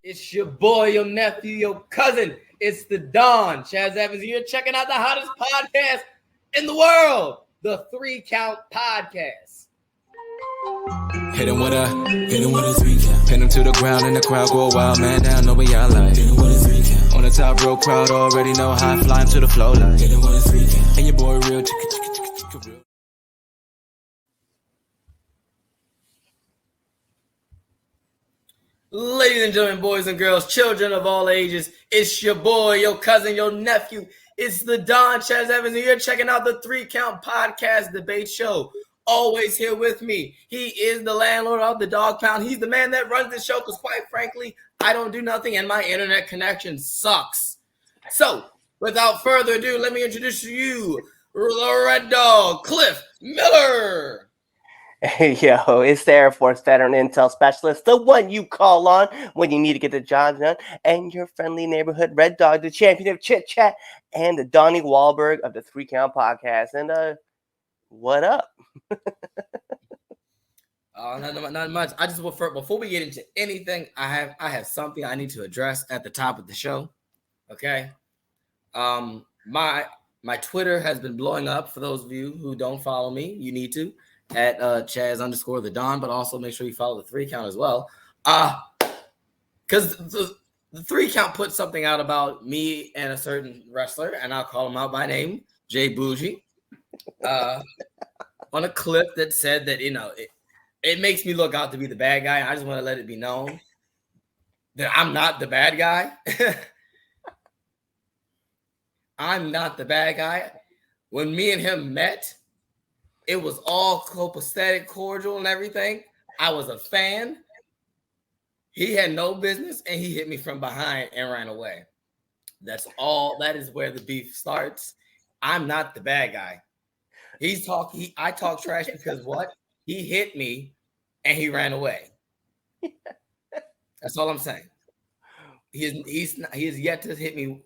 It's your boy, your nephew, your cousin. It's the Don. Chaz Evans. You're checking out the hottest podcast in the world, the 3 Count Podcast. Hit him with a 3 count. Pin him to the ground and the crowd go wild. Man down, know what y'all like. Hit him with a 3 count. On the top row, crowd already know how I fly him to the flow like. Hit him with a 3 count. And your boy real chicka real. Ladies and gentlemen, boys and girls, children of all ages, it's your boy, your cousin, your nephew. It's the Don Chaz Evans, and you're checking out the 3 Count Podcast debate show. Always here with me. He is the landlord of the dog pound. He's the man that runs the show because, quite frankly, I don't do nothing and my internet connection sucks. So, without further ado, let me introduce to you the Red Dog, Cliff Miller. Hey, yo, it's the Air Force veteran intel specialist, the one you call on when you need to get the job done, and your friendly neighborhood Red Dog, the champion of chit chat, and the Donnie Wahlberg of the 3 Count Podcast. And what up? Not much. I just before we get into anything, I have something I need to address at the top of the show. Okay, my Twitter has been blowing up. For those of you who don't follow me, you need to. At Chaz_the Don, but also make sure you follow the 3 Count as well. Because the 3 Count put something out about me and a certain wrestler, and I'll call him out by name, Jay Bougie, on a clip that said that, it makes me look out to be the bad guy. I just want to let it be known that I'm not the bad guy. I'm not the bad guy. When me and him met, it was all copacetic, cordial, and everything. I was a fan. He had no business, and he hit me from behind and ran away. That's all. That is where the beef starts. I'm not the bad guy. I talk trash because what? He hit me, and he ran away. That's all I'm saying. He is yet to hit me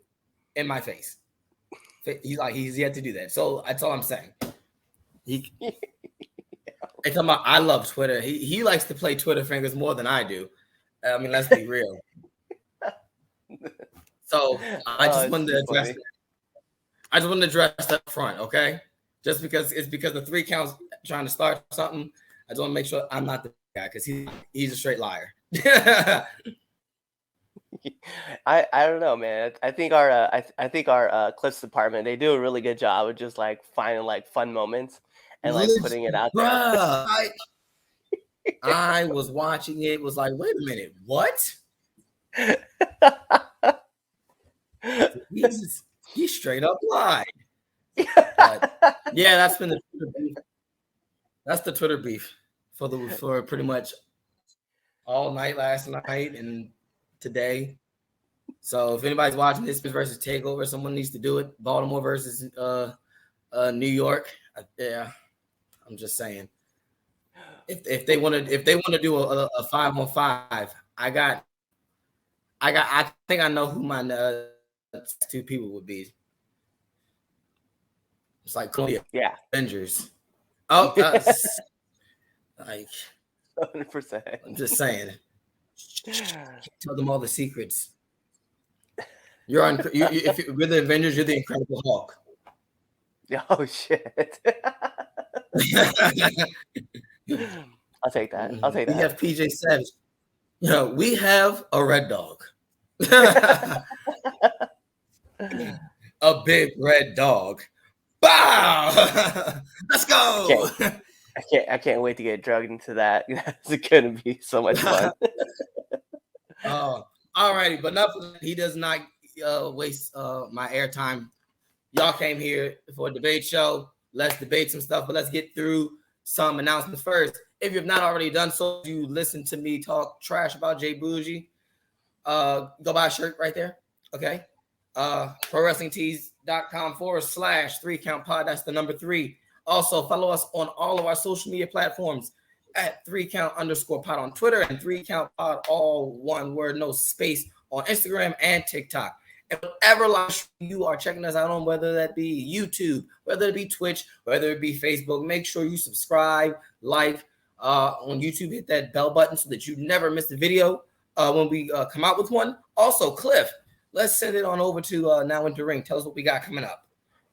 in my face. He's yet to do that. So that's all I'm saying. I love Twitter. He likes to play Twitter fingers more than I do. I mean, let's be real. So I just wanted to address it. I just wanted to address that front, okay? Just because it's because the 3 Counts trying to start something. I just want to make sure I'm not the guy because he's a straight liar. I don't know, man. I think our clips department, they do a really good job of just like finding like fun moments and like putting it out there. I was watching it, was like, wait a minute, what? He's straight up lied. But, yeah, that's been the Twitter beef. That's the Twitter beef for pretty much all night last night and today. So if anybody's watching this versus Takeover, someone needs to do it. Baltimore versus New York. Yeah, I'm just saying. If they want to do a 5-on-5, I think I know who my 2 people would be. It's like yeah, Avengers. Oh, like 100%. I'm just saying. Tell them all the secrets. If you're the Avengers, you're the Incredible Hulk. Oh shit. I'll take that. We have PJ Savage. We have a Red Dog. A big red dog. Bow! Let's go. I can't wait to get drugged into that. It's gonna be so much fun. All righty, but enough of that. He does not waste my airtime. Y'all came here for a debate show. Let's debate some stuff, but let's get through some announcements first. If you've not already done so, you listen to me talk trash about Jay Bougie. Go buy a shirt right there. Okay. ProWrestlingTees.com/3 Count Pod. That's the number 3. Also, follow us on all of our social media platforms at 3Count_pod on Twitter and 3 Count Pod, all one word, no space, on Instagram and TikTok. And whatever live stream you are checking us out on, whether that be YouTube, whether it be Twitch, whether it be Facebook, make sure you subscribe, like on YouTube, hit that bell button so that you never miss the video. when we come out with one. Also, Cliff, let's send it on over to Now Into Ring. Tell us what we got coming up.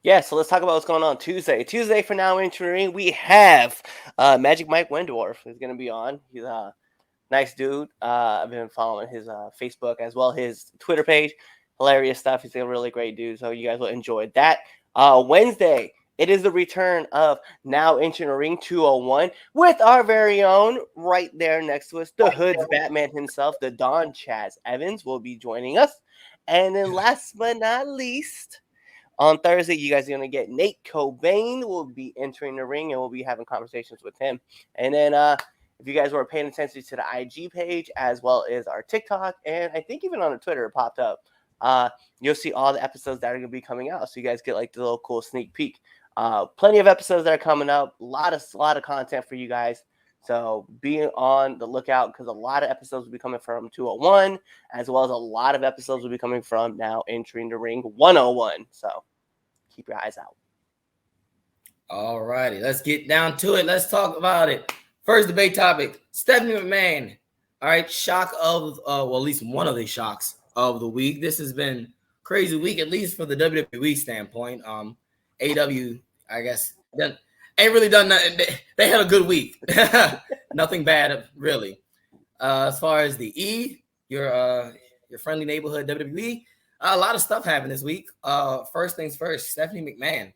Yeah, so let's talk about what's going on Tuesday. Tuesday for Now Into Ring, we have Magic Mike Wendorf is going to be on. He's a nice dude. I've been following his Facebook as well his Twitter page. Hilarious stuff. He's a really great dude, so you guys will enjoy that. Wednesday, it is the return of Now Into Ring 201 with our very own right there next to us, the Hood's Batman himself, the Don Chaz Evans will be joining us. And then last but not least, on Thursday, you guys are going to get Nate Cobain will be entering the ring, and we'll be having conversations with him. And then if you guys were paying attention to the IG page as well as our TikTok, and I think even on the Twitter it popped up, you'll see all the episodes that are going to be coming out. So you guys get like the little cool sneak peek. Plenty of episodes that are coming up. A lot of content for you guys. So be on the lookout because a lot of episodes will be coming from 201, as well as a lot of episodes will be coming from Now Entering the Ring 101. So keep your eyes out. All righty, let's get down to it. Let's talk about it. First debate topic: Stephanie McMahon. All right, shock of well, at least one of the shocks of the week. This has been a crazy week, at least for the WWE standpoint. AW, I guess, ain't really done nothing. They had a good week. Nothing bad, really. As far as the E, your friendly neighborhood WWE, a lot of stuff happened this week. First things first, Stephanie McMahon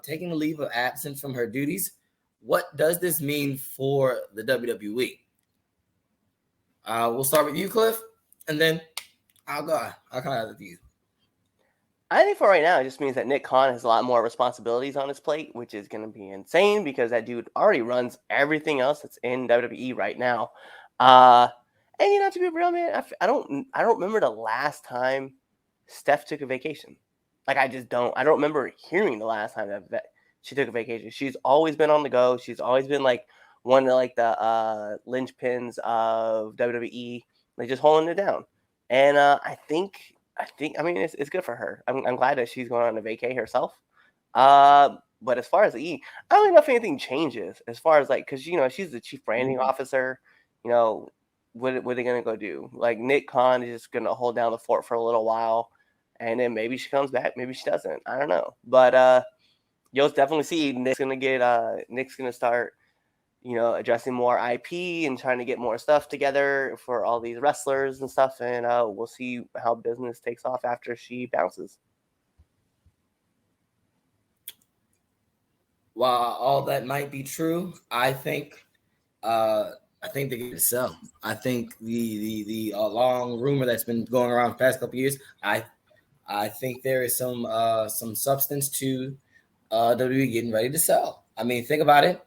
taking a leave of absence from her duties. What does this mean for the WWE? We'll start with you, Cliff, and then I'll come out with you. I think for right now, it just means that Nick Khan has a lot more responsibilities on his plate, which is going to be insane because that dude already runs everything else that's in WWE right now. And to be real, man, I don't remember the last time Steph took a vacation. Like I don't remember hearing the last time that she took a vacation. She's always been on the go. She's always been like one of like the linchpins of WWE, like just holding it down. And I mean it's good for her. I'm glad that she's going on a vacay herself. But as far as the E, I don't know if anything changes as far as like because she's the chief branding officer. What are they gonna go do? Like Nick Khan is just gonna hold down the fort for a little while, and then maybe she comes back, maybe she doesn't. I don't know, but you'll definitely see Nick's gonna start addressing more IP and trying to get more stuff together for all these wrestlers and stuff. And we'll see how business takes off after she bounces. While all that might be true, I think they're going to sell. I think the long rumor that's been going around the past couple of years, I think there is some substance to WWE getting ready to sell. I mean, think about it.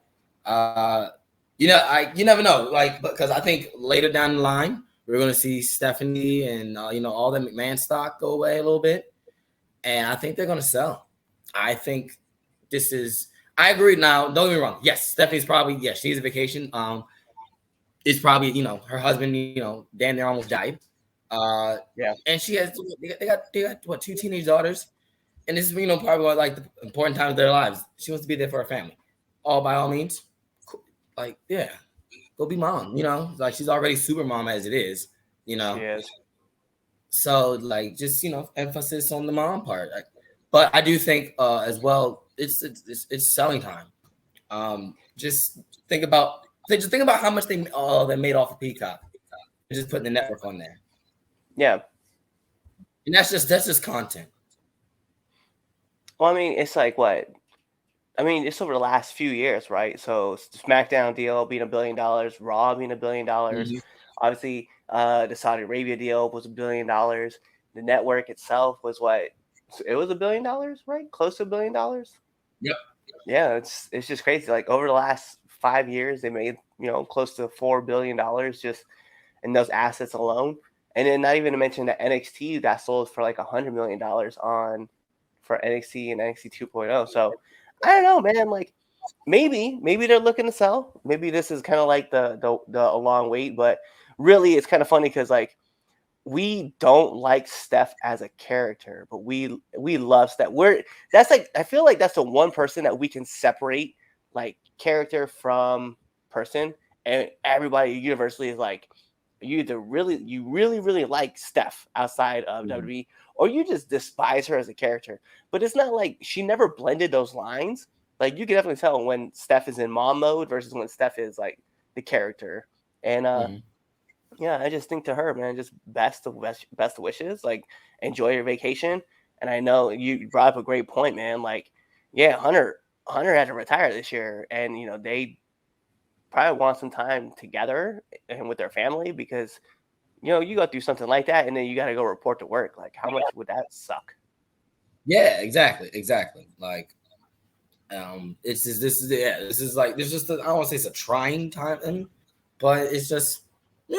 You never know, like, because I think later down the line we're going to see Stephanie and all the McMahon stock go away a little bit, and I think they're going to sell. I think this is. I agree. Now, don't get me wrong. Yes, Stephanie's probably she needs a vacation. It's probably her husband damn near almost died. And she has they got what 2 teenage daughters, and this is probably what, like the important times of their lives. She wants to be there for her family, all by all means. Like, yeah, go be mom, like she's already super mom as it is, She is. So like, just, emphasis on the mom part. But I do think as well, it's selling time. Just think about how much they made off of Peacock. Just putting the network on there. Yeah. And that's just content. Well, I mean, it's like what? I mean, it's over the last few years, right? So SmackDown deal being $1 billion, Raw being $1 billion. Mm-hmm. Obviously, the Saudi Arabia deal was $1 billion. The network itself was what? It was $1 billion, right? Close to $1 billion. Yep. Yeah, it's just crazy. Like over the last 5 years, they made close to $4 billion just in those assets alone. And then not even to mention that NXT got sold for like $100 million for NXT and NXT 2.0. So I don't know, man. Like maybe they're looking to sell. Maybe this is kind of like the long wait, but really it's kind of funny because like we don't like Steph as a character, but we love Steph. I feel like that's the one person that we can separate like character from person, and everybody universally is like, you really like Steph outside of WWE, or you just despise her as a character. But it's not like she never blended those lines. Like you can definitely tell when Steph is in mom mode versus when Steph is like the character. And yeah, I just think to her, man, just best wishes. Like enjoy your vacation. And I know you brought up a great point, man. Like, yeah, Hunter had to retire this year, and they probably want some time together and with their family because you go through something like that and then you got to go report to work. Like, how much would that suck? Yeah, exactly. Like, it's just this is like there's just I don't want to say it's a trying time, but it's just you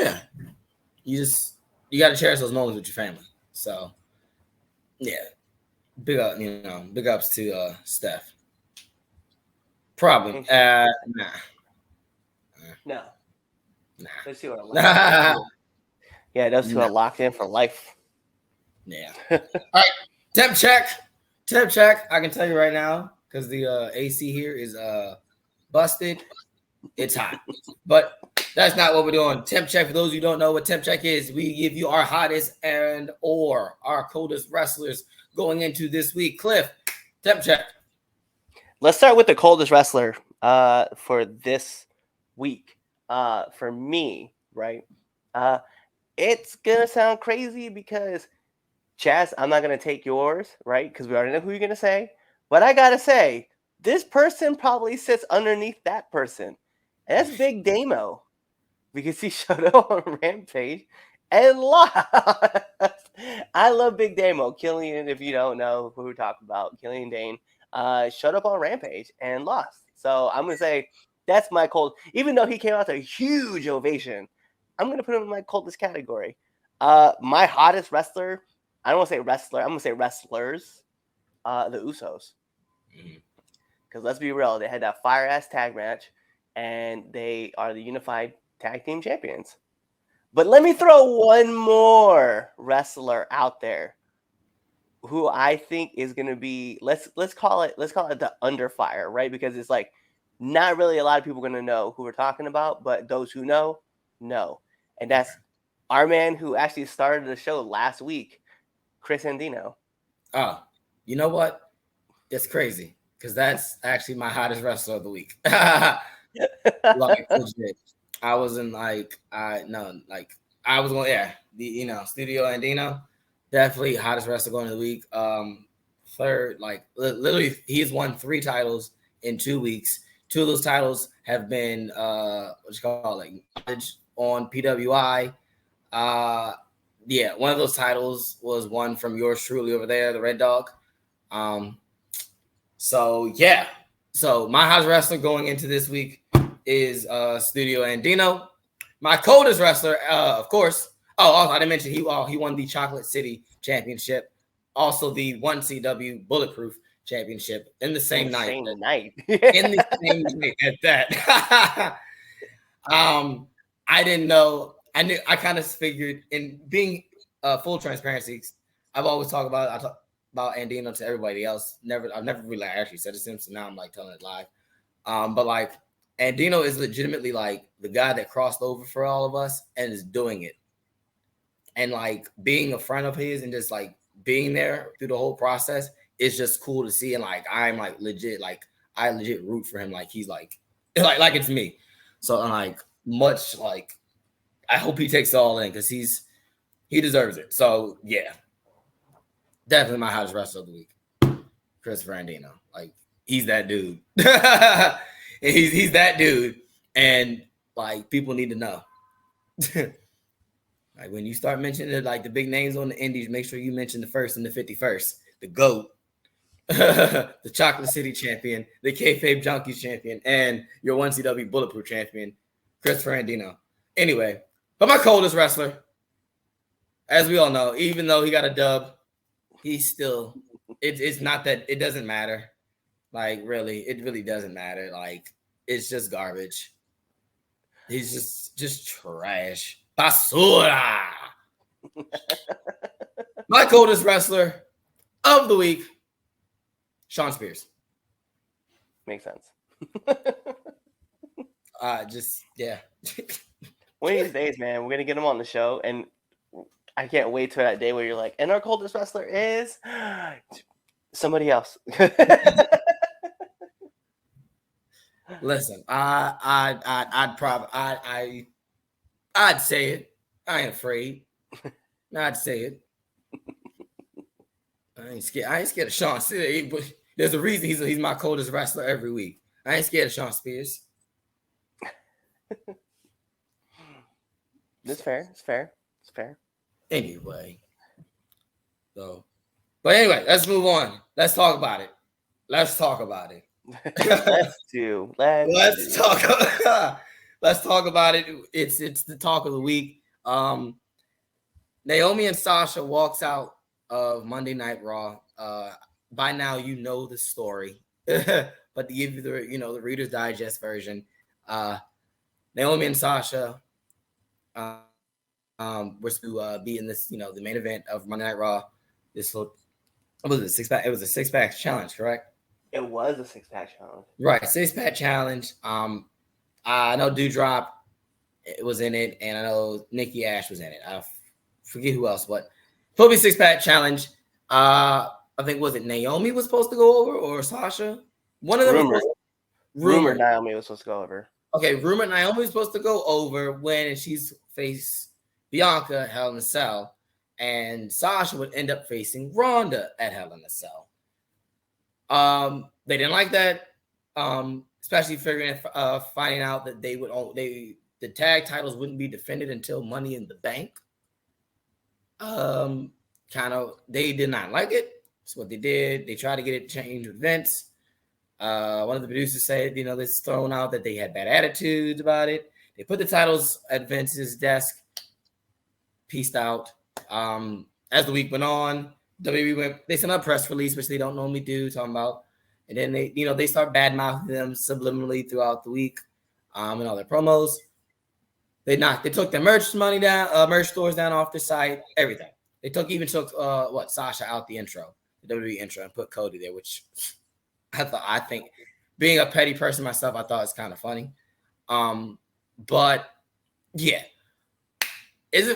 got to cherish those moments with your family. So yeah, big ups to Steph. Problem, nah. No. Nah. Let's see what I'm like. Yeah, those two are locked in for life. Yeah. All right. Temp check. I can tell you right now, because the AC here is busted. It's hot. But that's not what we're doing. Temp check, for those who don't know what temp check is, we give you our hottest and or our coldest wrestlers going into this week. Cliff, temp check. Let's start with the coldest wrestler for this week. For me, right? It's gonna sound crazy because Chaz, I'm not gonna take yours, right? Because we already know who you're gonna say. But I gotta say, this person probably sits underneath that person. And that's Big Damo. Because he showed up on Rampage and lost. I love Big Damo. Killian, if you don't know who we're talking about, Killian Dane showed up on Rampage and lost. So I'm gonna say that's my cold. Even though he came out to a huge ovation, I'm gonna put him in my coldest category. My hottest wrestler. I don't want to say wrestler. I'm gonna say wrestlers. The Usos. Because let's be real, they had that fire ass tag match, and they are the unified tag team champions. But let me throw one more wrestler out there, who I think is gonna be let's call it the under fire, right? Because it's like not really a lot of people gonna know who we're talking about, but those who know. And that's our man who actually started the show last week, Chris Andino. Oh, you know what? It's crazy because that's actually my hottest wrestler of the week. Like legit. I was in I was going Studio Andino, definitely hottest wrestler going to the week. Third, like literally he's won 3 titles in 2 weeks. 2 of those titles have been on PWI. One of those titles was one from yours truly over there, the Red Dog. So my hottest wrestler going into this week is Studio Andino. My coldest wrestler, of course. Oh, also, I didn't mention he won the Chocolate City Championship, also the 1CW Bulletproof Championship in the same night. In the same night at that. I didn't know. I kind of figured, in being full transparency, I've always talked about Andino to everybody else. I've never really actually said it to him, so now I'm like telling it live. But like Andino is legitimately like the guy that crossed over for all of us and is doing it. And like being a friend of his and just like being there through the whole process is just cool to see. And like I'm like legit, like I legit root for him. Like he's like it's me. So I'm like much like I hope he takes it all in because he deserves it. So yeah. Definitely my hottest wrestler of the week. Christopher Andino. Like he's that dude. He's that dude. And like people need to know. Like when you start mentioning it, like the big names on the indies, make sure you mention the first and the 51st, the GOAT, the Chocolate City champion, the Kayfabe Junkies champion, and your 1CW Bulletproof champion, Christopher Andino. Anyway, but my coldest wrestler, as we all know, even though he got a dub, he's still, it's not that, it doesn't matter. Like really, it really doesn't matter. Like it's just garbage. He's just trash. Basura. My coldest wrestler of the week, Sean Spears. Makes sense. One of these days, man, we're gonna get him on the show, and I can't wait till that day where you're like, and our coldest wrestler is somebody else. Listen, I'd say it. I ain't afraid. I'd say it. I ain't scared of Sean Spears. But there's a reason he's my coldest wrestler every week. I ain't scared of Sean Spears. It's fair. It's fair. It's fair. Anyway. But anyway, let's move on. Let's talk about it. Let's talk about it. Let's talk about it. It's the talk of the week. Naomi and Sasha walks out of Monday Night Raw. By now you know the story, but to give you the Reader's Digest version, Naomi and Sasha were to be in this, the main event of Monday Night Raw. This was a six-pack. It was a six-pack challenge, correct? It was a six-pack challenge. Right, six-pack challenge. I know Doudrop was in it, and I know Nikki Ash was in it. I forget who else, but probably six-pack challenge. I think, was it Naomi was supposed to go over or Sasha? One of them. Rumored Naomi was supposed to go over. Okay, rumored Naomi was supposed to go over when she's faced Bianca at Hell in a Cell, and Sasha would end up facing Ronda at Hell in a Cell. They didn't like that, especially finding out that the tag titles wouldn't be defended until Money in the Bank. They did not like it. That's what they did. They tried to get it changed with Vince. One of the producers said, this thrown out that they had bad attitudes about it. They put the titles at Vince's desk, pieced out. As the week went on, WWE they sent out a press release, which they don't normally do, talking about, and then they start bad mouthing them subliminally throughout the week, and all their promos. They took their merch money down, merch stores down off the site, everything. They took Sasha out the intro, the WWE intro, and put Cody there, which I think, being a petty person myself, I thought it's kind of funny. But yeah,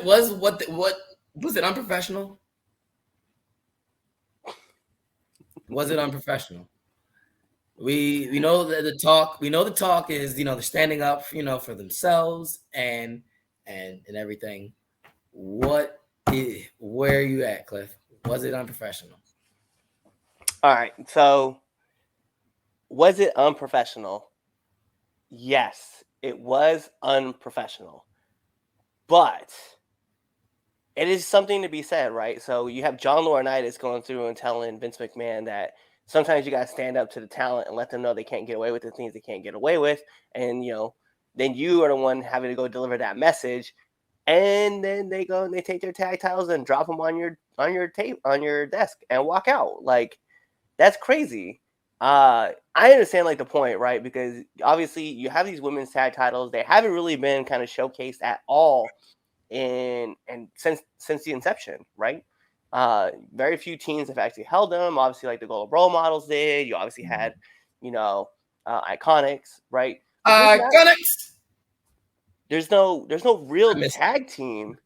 was it unprofessional? Was it unprofessional? We know that the talk is, they're standing up, for themselves and everything. Where are you at, Cliff? Was it unprofessional? All right. So was it unprofessional? Yes, it was unprofessional. But it is something to be said, right? So you have John Laurinaitis going through and telling Vince McMahon that sometimes you got to stand up to the talent and let them know they can't get away with the things they can't get away with. And, then you are the one having to go deliver that message. And then they go and they take their tag titles and drop them on your desk and walk out. Like, that's crazy. I understand the point, right? Because obviously you have these women's tag titles. They haven't really been kind of showcased at all and since the inception, right? Very few teams have actually held them. Obviously, the Golden Role Models did. You obviously had, Iconics, right? Iconics. There's no real tag team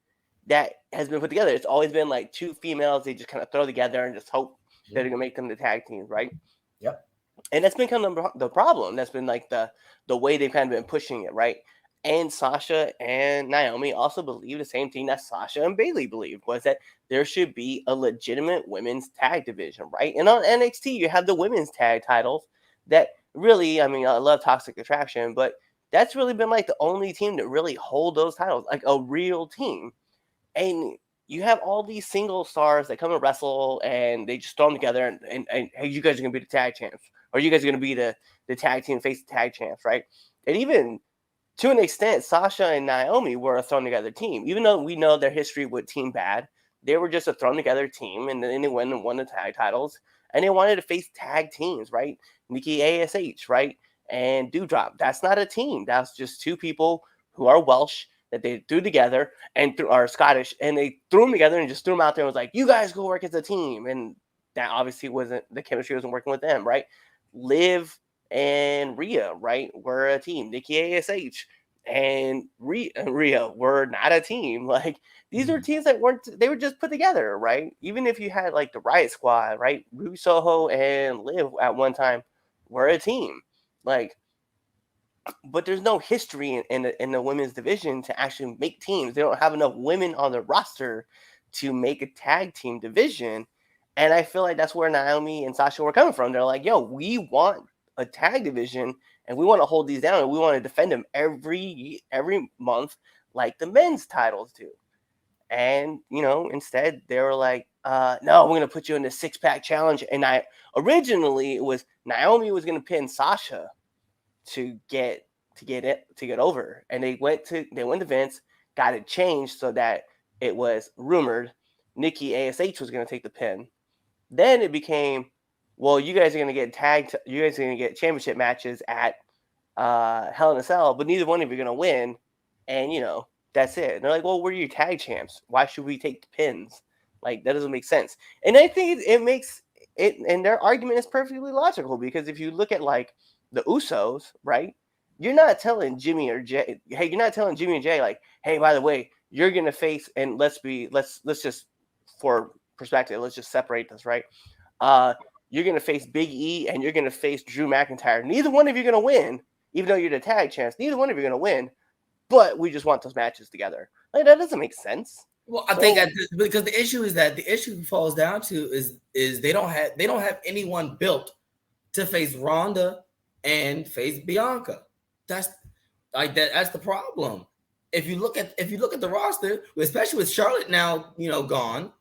that has been put together. It's always been two females they just kind of throw together and just hope that they're gonna make them the tag teams, right? Yep. And that's been kind of the problem. That's been the way they've kind of been pushing it, right? And Sasha and Naomi also believe the same thing that Sasha and Bayley believed, was that there should be a legitimate women's tag division, right? And on NXT, you have the women's tag titles that really, I love Toxic Attraction, but that's really been the only team to really hold those titles, a real team. And you have all these single stars that come and wrestle and they just throw them together and hey, you guys are going to be the tag champs, or you guys are going to be the tag team, face the tag champs, right? And even to an extent, Sasha and Naomi were a thrown together team. Even though we know their history with Team Bad, they were just a thrown together team, and then they went and won the tag titles, and they wanted to face tag teams, right? Nikki ASH, right? And Doudrop. That's not a team. That's just two people who are Welsh that they threw together and are Scottish, and they threw them together and just threw them out there and was like, you guys go work as a team. And that obviously the chemistry wasn't working with them, right? Liv and Rhea, right, were a team. Nikki ASH and Rhea were not a team. Like these are teams that they were just put together, right? Even if you had like the Riot Squad, right? Ruby Soho and Liv at one time were a team. Like, but there's no history in the women's division to actually make teams. They don't have enough women on the roster to make a tag team division. And I feel like that's where Naomi and Sasha were coming from. They're like, yo, we want a tag division and we want to hold these down and we want to defend them every month like the men's titles do. And, instead they were like, no, we're going to put you in the 6-pack challenge. And originally it was Naomi was going to pin Sasha to get over. And they went to Vince, got it changed so that it was rumored Nikki ASH was going to take the pin. Then it became, well, you guys are going to get tagged. You guys are going to get championship matches at Hell in a Cell, but neither one of you are going to win. And, that's it. And they're like, well, we're your tag champs. Why should we take the pins? Like, that doesn't make sense. And I think it makes it, and their argument is perfectly logical because if you look at, like, the Usos, right? You're not telling Jimmy or Jay, hey, you're not telling Jimmy and Jay, like, hey, by the way, you're going to face, and let's just, for perspective, let's just separate this, right? You're going to face Big E and you're going to face Drew McIntyre. Neither one of you are going to win, even though you're the tag champs. Neither one of you are going to win, but we just want those matches together. Like, that doesn't make sense. Well, I think because the issue falls down to is they don't have anyone built to face Ronda and face Bianca. That's the problem. If you look at the roster, especially with Charlotte now, gone,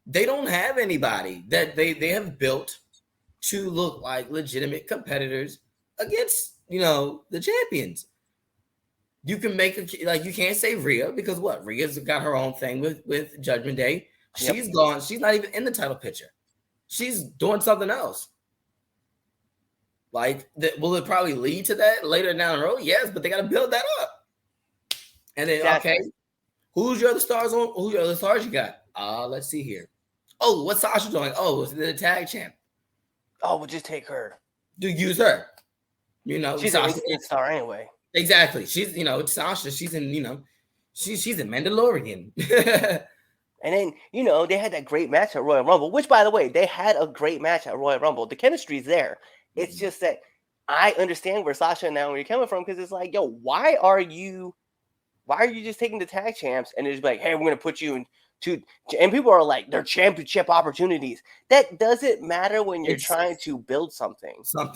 they don't have anybody that they have built to look like legitimate competitors against, the champions. You can make you can't say Rhea because what? Rhea's got her own thing with Judgment Day. She's gone. She's not even in the title picture. She's doing something else. Like, will it probably lead to that later down the road? Yes, but they got to build that up. And then, okay, who's your other stars who your other stars you got? Let's see here. Oh, what's Sasha doing? Oh, it's the tag champ. Oh, we'll just take her. Use her. She's a great star anyway. Exactly. She's, Sasha. She's in, she's a Mandalorian. And then, they had that great match at Royal Rumble, which, by the way, they had a great match at Royal Rumble. The chemistry's there. It's just that I understand where Sasha and Naomi are coming from because it's like, yo, why are you just taking the tag champs and it's like, hey, we're going to put you in and people are like, they're championship opportunities. That doesn't matter when you're trying to build something. No.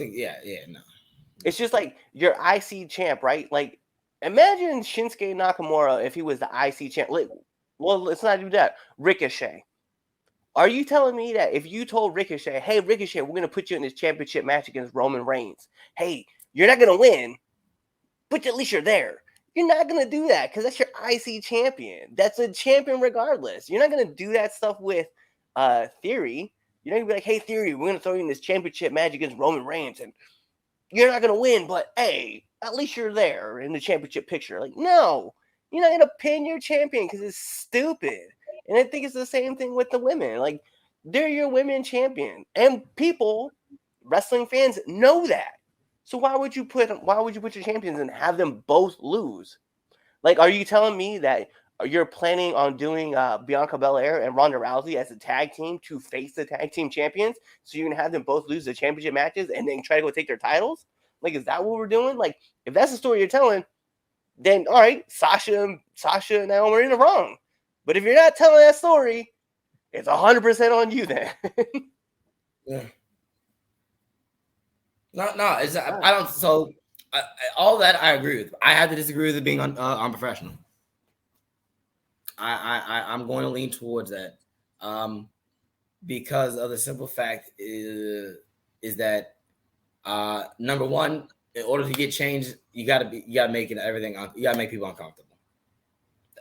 It's just like your IC champ, right? Like, imagine Shinsuke Nakamura if he was the IC champ. Well, let's not do that. Ricochet. Are you telling me that if you told Ricochet, hey, Ricochet, we're going to put you in this championship match against Roman Reigns. Hey, you're not going to win, but at least you're there. You're not going to do that because that's your IC champion. That's a champion regardless. You're not going to do that stuff with Theory. You're not going to be like, hey, Theory, we're going to throw you in this championship match against Roman Reigns, and you're not going to win, but hey, at least you're there in the championship picture. Like, no, you're not going to pin your champion because it's stupid. And I think it's the same thing with the women. Like, they're your women champion. And people, wrestling fans, know that. So why would you put your champions and have them both lose? Like, are you telling me that you're planning on doing Bianca Belair and Ronda Rousey as a tag team to face the tag team champions? So you're going to have them both lose the championship matches and then try to go take their titles? Like, is that what we're doing? Like, if that's the story you're telling, then, all right, Sasha and Naomi are in the wrong. But if you're not telling that story, it's 100% on you then. Yeah. No, it's I don't. So all that I agree with. I have to disagree with it being unprofessional. I'm going to lean towards that, because of the simple fact is that number one, in order to get change, you gotta make it everything. You gotta make people uncomfortable.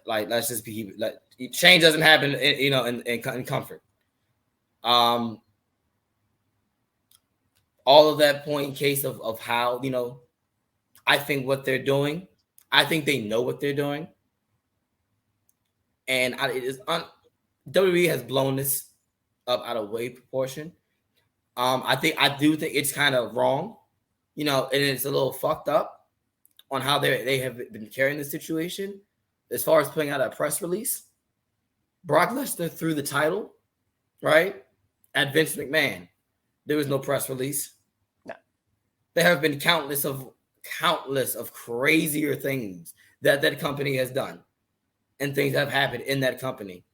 Like, let's just be like, change doesn't happen, in comfort. All of that point in case of how, I think what they're doing, I think they know what they're doing. And WWE has blown this up out of way proportion. I do think it's kind of wrong, and it's a little fucked up. on how they have been carrying the situation, as far as putting out a press release, Brock Lesnar threw the title, right, at Vince McMahon. There was no press release. No. There have been countless of crazier things that company has done, and things that have happened in that company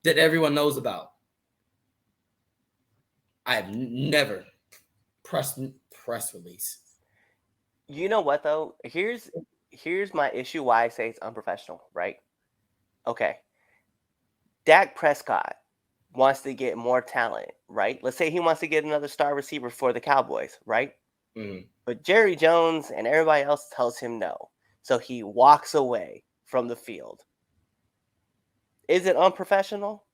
that everyone knows about. I have never press release. You know what though? Here's my issue why I say it's unprofessional, right? Okay. Dak Prescott wants to get more talent, right? Let's say he wants to get another star receiver for the Cowboys, right? Mm-hmm. But Jerry Jones and everybody else tells him no. So he walks away from the field. Is it unprofessional?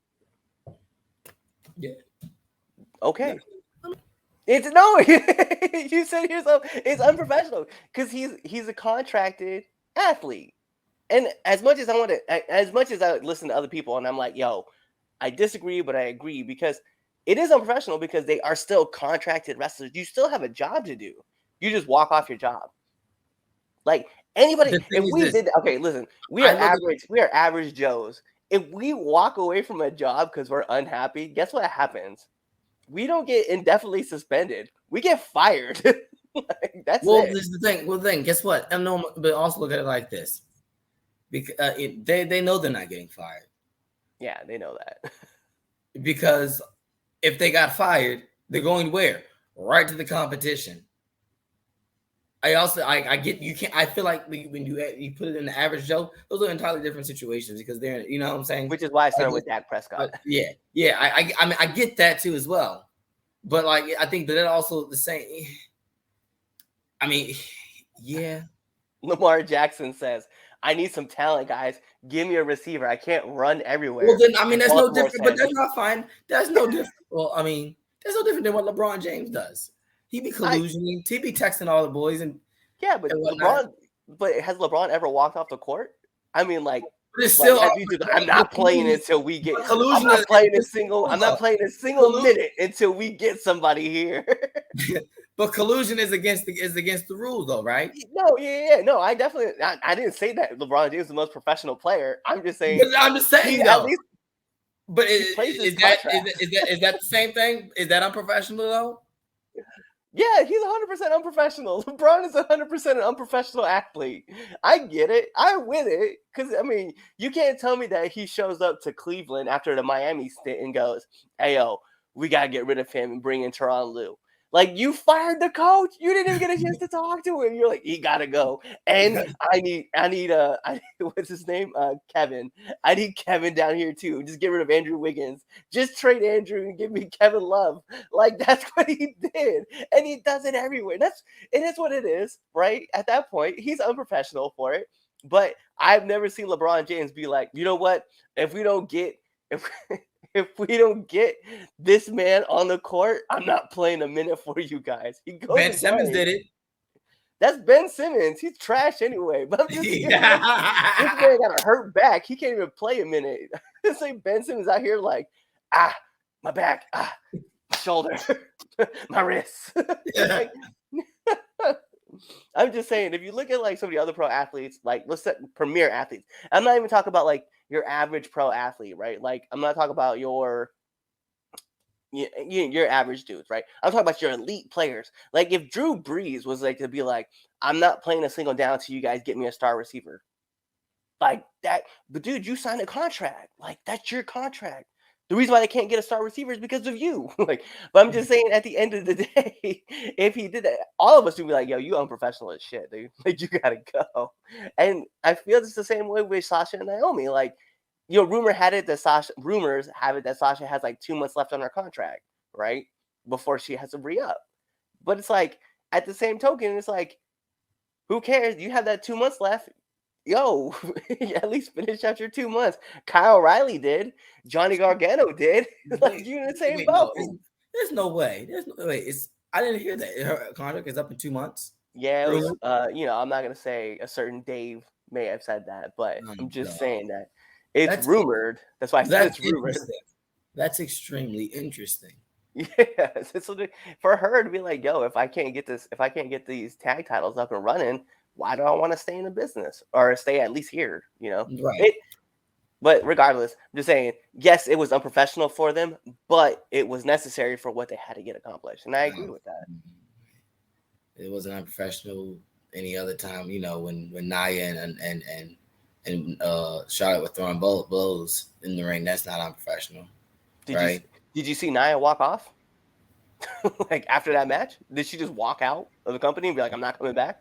Yeah. Okay. It's no. You said yourself. It's unprofessional because he's a contracted athlete, and as much as I listen to other people, and I'm like, yo, I disagree, but I agree because it is unprofessional because they are still contracted wrestlers. You still have a job to do. You just walk off your job. Like anybody, if we did, okay, listen, we are average Joes. If we walk away from a job because we're unhappy, guess what happens? We don't get indefinitely suspended. We get fired. That's it. This is the thing. Well, then guess what? And no, but also look at it like this, because they know they're not getting fired. Yeah, they know that. Because if they got fired, they're going where? Right to the competition. I get you can't. I feel like when you put it in the average Joe, those are entirely different situations because they're, you know what I'm saying. Which is why I started with Dak Prescott. Yeah. I mean I get that too as well, but like I think that also the same. I mean, yeah. Lamar Jackson says, "I need some talent, guys. Give me a receiver. I can't run everywhere." Well, then I mean that's no different, but that's not fine. That's no different. Well, I mean that's no different than what LeBron James does. He be collusioning. He be texting all the boys and yeah, but LeBron. But has LeBron ever walked off the court? I mean, like, it's still. I'm not playing until we get. I'm not playing a single minute until we get somebody here. But collusion is against the rules, though, right? No, no. I didn't say that LeBron James is the most professional player. I'm just saying. Though. But is that the same thing? Is that unprofessional though? Yeah, he's 100% unprofessional. LeBron is 100% an unprofessional athlete. I get it. I'm with it. Because, I mean, you can't tell me that he shows up to Cleveland after the Miami stint and goes, hey, yo, we got to get rid of him and bring in Tyronn Lue. Like, you fired the coach. You didn't even get a chance to talk to him. You're like, he got to go. And I need what's his name? Kevin. I need Kevin down here, too. Just get rid of Andrew Wiggins. Just trade Andrew and give me Kevin Love. Like, that's what he did. And he does it everywhere. It is what it is, right? At that point, he's unprofessional for it. But I've never seen LeBron James be like, you know what? If we don't get this man on the court, I'm not playing a minute for you guys. Ben Simmons did it. That's Ben Simmons. He's trash anyway. But I'm just saying, this man got a hurt back. He can't even play a minute. It's like Ben Simmons out here like, my back, my shoulder, my wrist. Like, I'm just saying, if you look at like some of the other pro athletes, like let's say premier athletes, I'm not even talking about like your average pro athlete, right? Like I'm not talking about your average dudes, right? I'm talking about your elite players. Like if Drew Brees was like to be like, I'm not playing a single down until you guys get me a star receiver. Like that, but dude, you signed a contract. Like that's your contract. The reason why they can't get a star receiver is because of you. Like, but I'm just saying, at the end of the day, if he did that, all of us would be like, "Yo, you unprofessional as shit, dude. Like, you gotta go." And I feel it's the same way with Sasha and Naomi. Like, you know, rumors have it that Sasha has like 2 months left on her contract, right, before she has to re-up. But it's like, at the same token, it's like, who cares? You have that 2 months left. Yo, at least finish out your 2 months. Kyle O'Reilly did. Johnny Gargano did. Like you in the same boat. There's no way. I didn't hear that her contract is up in 2 months. Yeah, it was, I'm not gonna say a certain Dave may have said that, but I'm just saying that it's rumored. That's why I said it's rumored. That's extremely interesting. Yes, it's for her to be like, yo, if I can't get these tag titles up and running, why do I want to stay in the business or stay at least here? You know, Right. But regardless, I'm just saying, yes, it was unprofessional for them, but it was necessary for what they had to get accomplished, and I agree with that. It wasn't unprofessional any other time, you know, when Nia and Charlotte were throwing blows in the ring. That's not unprofessional, right? Did you see Nia walk off? Like after that match, did she just walk out of the company and be like, "I'm not coming back"?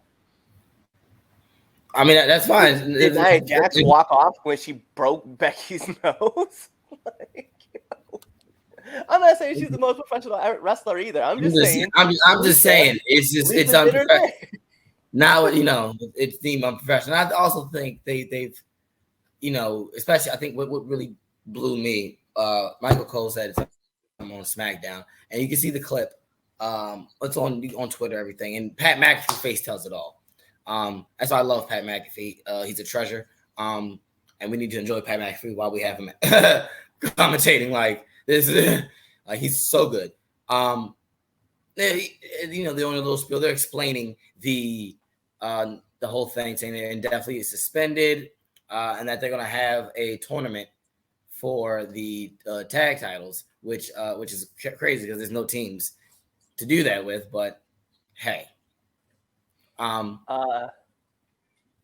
I mean, that's fine. Did Nia Jax walk off when she broke Becky's nose? Like, you know, I'm not saying she's the most professional wrestler either. I'm just saying. I'm just saying it's unprofessional. Now, you know, it's deemed unprofessional. I also think they've, you know, especially I think what really blew me, Michael Cole said I'm on SmackDown, and you can see the clip. It's on Twitter, everything, and Pat McAfee's face tells it all. That's why I love Pat McAfee. He's a treasure. And we need to enjoy Pat McAfee while we have him commentating like this. Like he's so good. You know, the only little spiel, they're explaining the whole thing, saying they're indefinitely suspended, and that they're gonna have a tournament for the tag titles, which is crazy because there's no teams to do that with. But hey.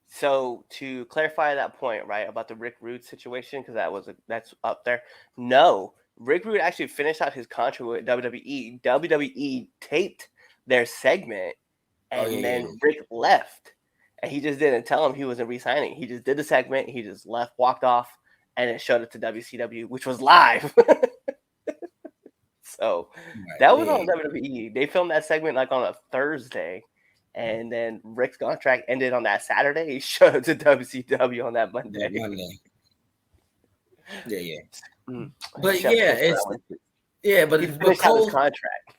So to clarify that point, right, about the Rick Rude situation, because that's up there. No, Rick Rude actually finished out his contract with WWE. WWE taped their segment, and then Rick left, and he just didn't tell him he wasn't re-signing. He just did the segment, he just left, walked off, and it showed it to WCW, which was live. So that was on WWE. They filmed that segment like on a Thursday. And then Rick's contract ended on that Saturday. He showed it to WCW on that Monday. Yeah. Mm. But but Cole's contract.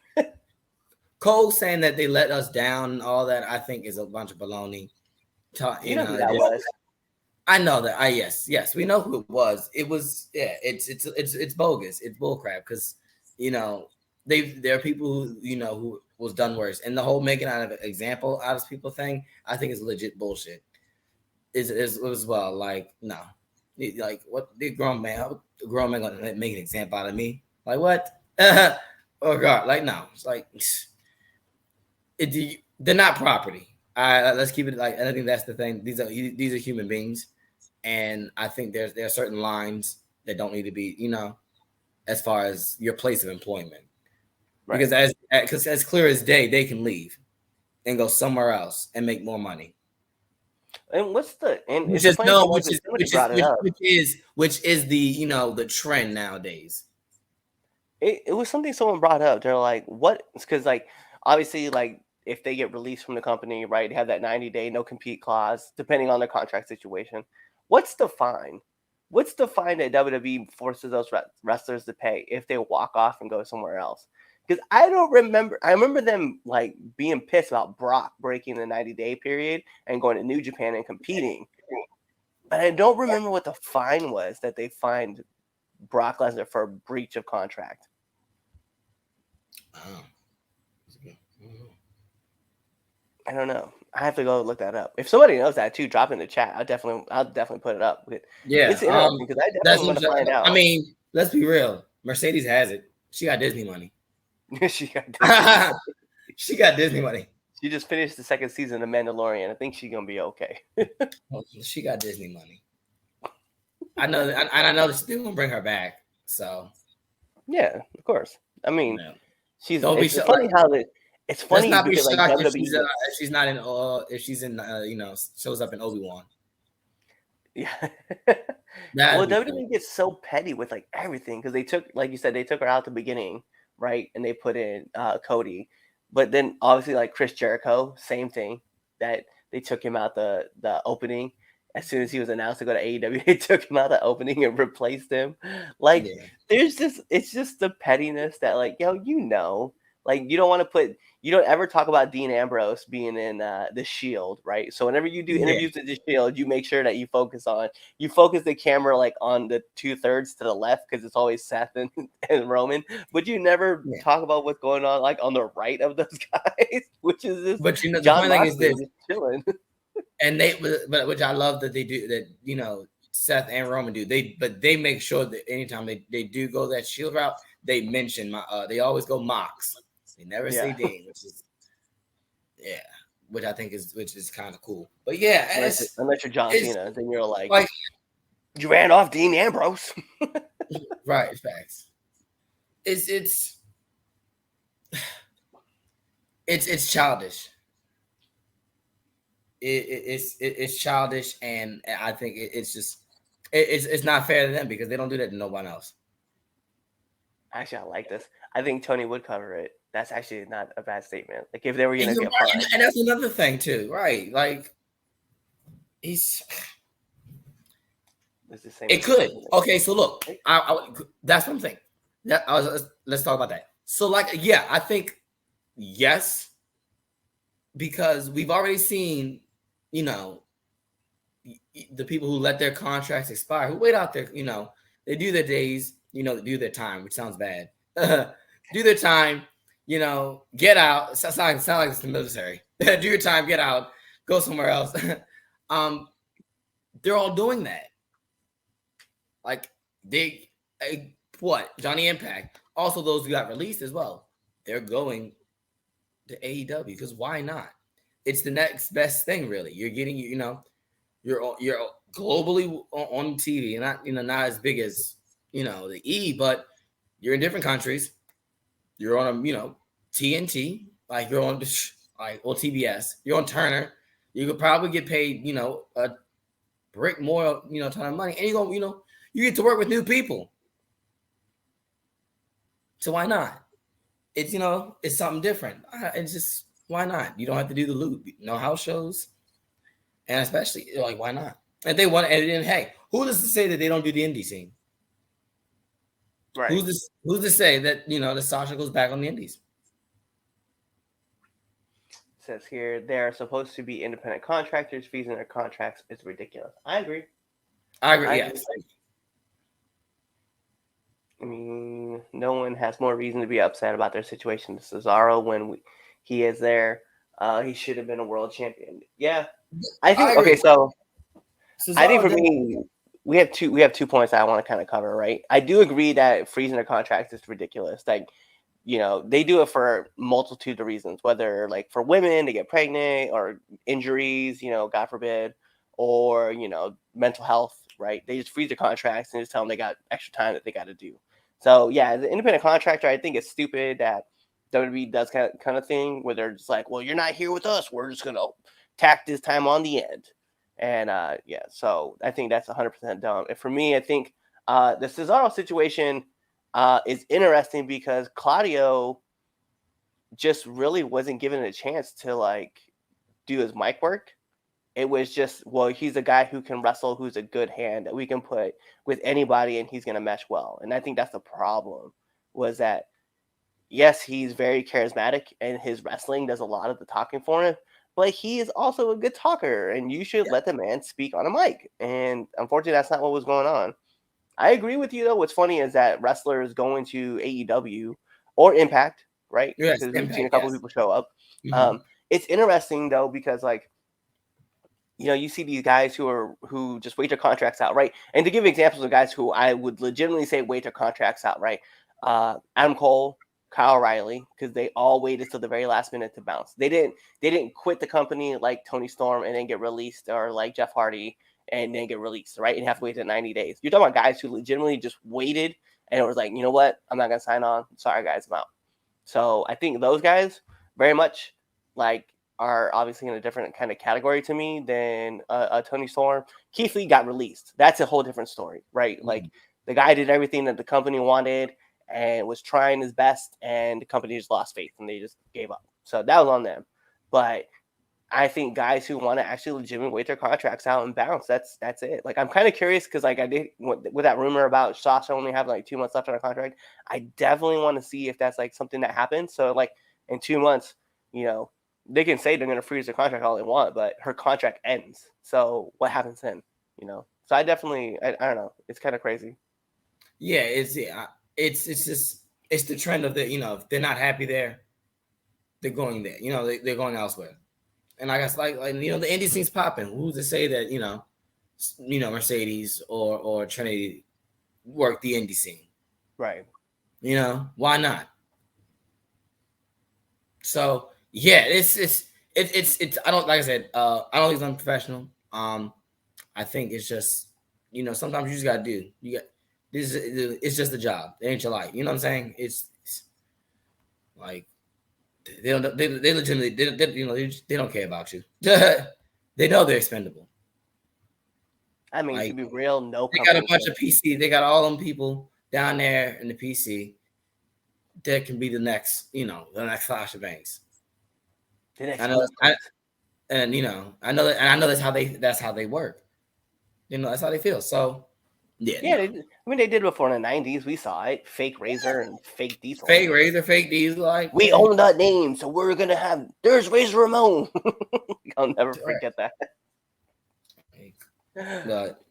Cole saying that they let us down and all that, I think is a bunch of baloney. You know who that was? I know that. Yes, we know who it was. It was it's bogus. It's bullcrap because you know there are people who was done worse, and the whole making out of an example out of people thing, I think is legit bullshit. Is as well. Like no, like what the grown man gonna make an example out of me? Like what? Oh God! Like no, it's like they're not property. Let's keep it like. I think that's the thing. These are human beings, and I think there are certain lines that don't need to be, as far as your place of employment. Right. Because as clear as day, they can leave and go somewhere else and make more money. And which is the the trend nowadays. It was something someone brought up. They're like, what? Because like obviously like if they get released from the company, right, they have that 90-day no compete clause, depending on their contract situation. What's the fine? What's the fine that WWE forces those wrestlers to pay if they walk off and go somewhere else? Because I remember them like being pissed about Brock breaking the 90-day period and going to New Japan and competing. But I don't remember what the fine was that they fined Brock Lesnar for a breach of contract. Oh. I don't know. I have to go look that up. If somebody knows that too, drop in the chat. I'll definitely put it up. Yeah, it's interesting because I definitely want to find out. I mean, let's be real. Mercedes has it. She got Disney money. She got Disney money. She just finished the second season of Mandalorian. I think she's gonna be okay. She got Disney money. I know that she's gonna bring her back. So yeah, of course. I mean, she's. Don't it's funny how that. It's funny not because be like if she's not in if she's in shows up in Obi-Wan. Yeah. Well, WWE gets so petty with like everything because they took, like you said, they took her out at the beginning, right? And they put in Cody, but then obviously like Chris Jericho, same thing, that they took him out the opening. As soon as he was announced to go to AEW, they took him out the opening and replaced him. Like it's just the pettiness that like, like you don't ever talk about Dean Ambrose being in the Shield, right? So whenever you do interviews with the Shield, you make sure that you focus the camera like on the 2/3 to the left because it's always Seth and Roman, but you never talk about what's going on like on the right of those guys, which is this. But the John funny thing is this: chilling. And but which I love that they do that. Seth and Roman do. They make sure that anytime they do go that Shield route, they mention they always go Mox. They never say Dean, which is which I think is kind of cool. But yeah, unless you're John Cena, then you're like you ran off Dean Ambrose. Right, facts. It's childish. It's childish, and I think it's not fair to them because they don't do that to no one else. Actually, I like this. I think Tony would cover it. That's actually not a bad statement. Like if they were going to get part, and that's another thing too, right? Like he's. It's the same. It could. Okay, so look, that's one thing. Let's talk about that. So, I think yes, because we've already seen, the people who let their contracts expire, who wait out there, they do their days, they do their time, which sounds bad. Do their time, get out. Sound like it's the military. Do your time, get out, go somewhere else. They're all doing that. Like Johnny Impact. Also, those who got released as well. They're going to AEW because why not? It's the next best thing, really. You're getting, you're globally on TV, not not as big as the E, but you're in different countries. You're on TNT, like you're on TBS. You're on Turner. You could probably get paid a brick more ton of money, and you get to work with new people. So why not? It's it's something different. It's just why not? You don't have to do the loop. No house shows, and especially why not? And they want, and then hey, who does to say that they don't do the indie scene? Right. Who's to say that that Sasha goes back on the indies? It says here they're supposed to be independent contractors. Fees in their contracts is ridiculous. I agree. Yes. I mean, no one has more reason to be upset about their situation than Cesaro when he is there. He should have been a world champion. Yeah, I think. Okay, so Cesaro, I think for me, we have 2 points that I want to kind of cover. Right, I do agree that freezing their contracts is ridiculous. Like, they do it for multitude of reasons. Whether for women to get pregnant or injuries, God forbid, or mental health. Right, they just freeze their contracts and just tell them they got extra time that they got to do. So yeah, as an independent contractor, I think it's stupid that WWE does kind of thing where they're just like, well, you're not here with us. We're just gonna tack this time on the end. And so I think that's 100% dumb. And for me, I think the Cesaro situation is interesting because Claudio just really wasn't given a chance to do his mic work. It was just, well, he's a guy who can wrestle, who's a good hand that we can put with anybody and he's going to mesh well. And I think that's the problem, was that, yes, he's very charismatic and his wrestling does a lot of the talking for him, but he is also a good talker and you should let the man speak on a mic. And unfortunately, that's not what was going on. I agree with you, though. What's funny is that wrestlers going to AEW or Impact, right? Yes, because we've seen a couple of people show up. Mm-hmm. It's interesting, though, because you see these guys who just wait their contracts out, right? And to give examples of guys who I would legitimately say wait their contracts out, right? Adam Cole, Kyle O'Reilly, because they all waited till the very last minute to bounce. They didn't quit the company like Tony Storm and then get released, or like Jeff Hardy and then get released, right? And have to wait till 90 days. You're talking about guys who legitimately just waited and it was like, you know what? I'm not gonna sign on. Sorry, guys, I'm out. So I think those guys very much are obviously in a different kind of category to me than a Tony Storm. Keith Lee got released. That's a whole different story, right? Mm-hmm. The guy did everything that the company wanted and was trying his best, and the company just lost faith and they just gave up. So that was on them. But I think guys who want to actually legitimately wait their contracts out and bounce, that's it. I'm kind of curious because I did with that rumor about Sasha only having 2 months left on her contract. I definitely want to see if that's something that happens. So in 2 months, they can say they're going to freeze the contract all they want, but her contract ends. So what happens then? So I definitely, I don't know. It's kind of crazy. Yeah, it's just the trend of if they're not happy there, they're going there. They're going elsewhere. And I guess like the indie scene's popping. Who's to say that Mercedes or Trinity work the indie scene? Right. Why not? So yeah, it's I don't, like I said, I don't think it's unprofessional. I think it's just sometimes you just gotta do. It's just a job. It ain't your life. You know what I'm saying? It's like they legitimately they don't care about you. They know they're expendable. I mean, to be real, they got a bunch of PC. They got all them people down there in the PC that can be the next, the next Sasha Banks. I know that's how they work. That's how they feel. So yeah. They did before in the 90s. We saw it. Fake Razor and fake Diesel. Fake Razor, fake Diesel. Like, we own that name, so we're gonna have. There's Razor Ramon. I'll never forget that. But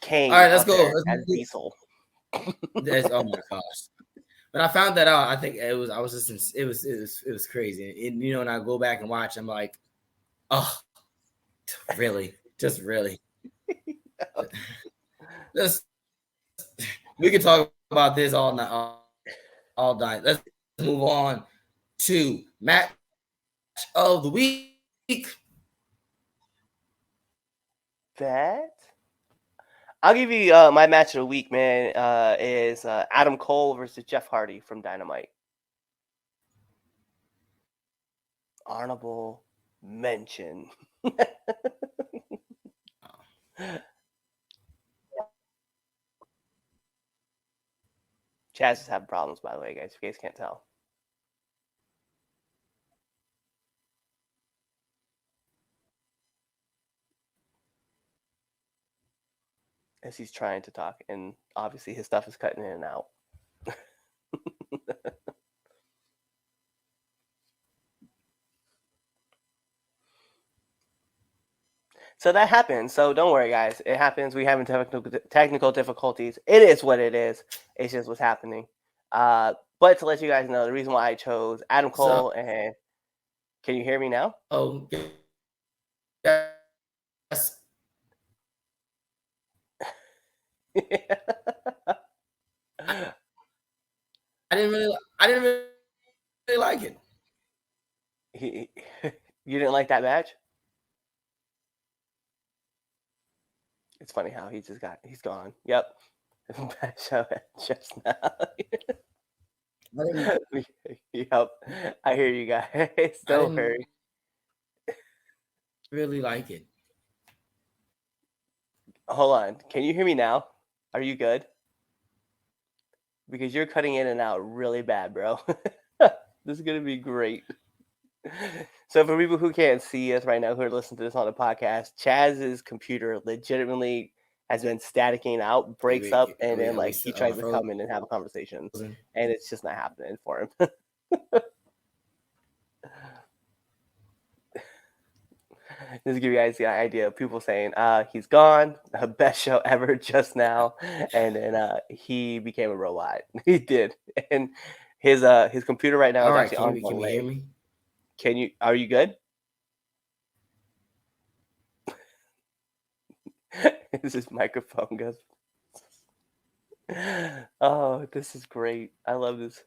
Kane. All right, let's go. Diesel. Oh my gosh! When I found that out, I think it was crazy. And when I go back and watch, I'm like, oh, really? Just really? We can talk about this all night. All night. Let's move on to match of the week. I'll give you my match of the week, man. Is Adam Cole versus Jeff Hardy from Dynamite. Honorable mention. Chaz is having problems, by the way, guys. If you guys can't tell. As he's trying to talk, and obviously his stuff is cutting in and out. So that happens. So don't worry, guys. It happens. We having technical difficulties. It is what it is. It's just what's happening. But to let you guys know, the reason why I chose Adam Cole and can you hear me now? Oh, yes. I didn't really like it. You didn't like that match? It's funny how he's gone. Yep. Just now. Yep. I hear you guys. Don't hurry. Really like it. Hold on. Can you hear me now? Are you good? Because you're cutting in and out really bad, bro. This is going to be great. So for people who can't see us right now, who are listening to this on the podcast, Chaz's computer legitimately has been staticking out, breaks up, and then he tries to come in and have a conversation, and it's just not happening for him. Just to give you guys the idea of people saying, he's gone, the best show ever just now, and then he became a robot. He did. And his computer right now is actually on. Can you hear me? Are you good? This is microphone goes. Oh, this is great. I love this.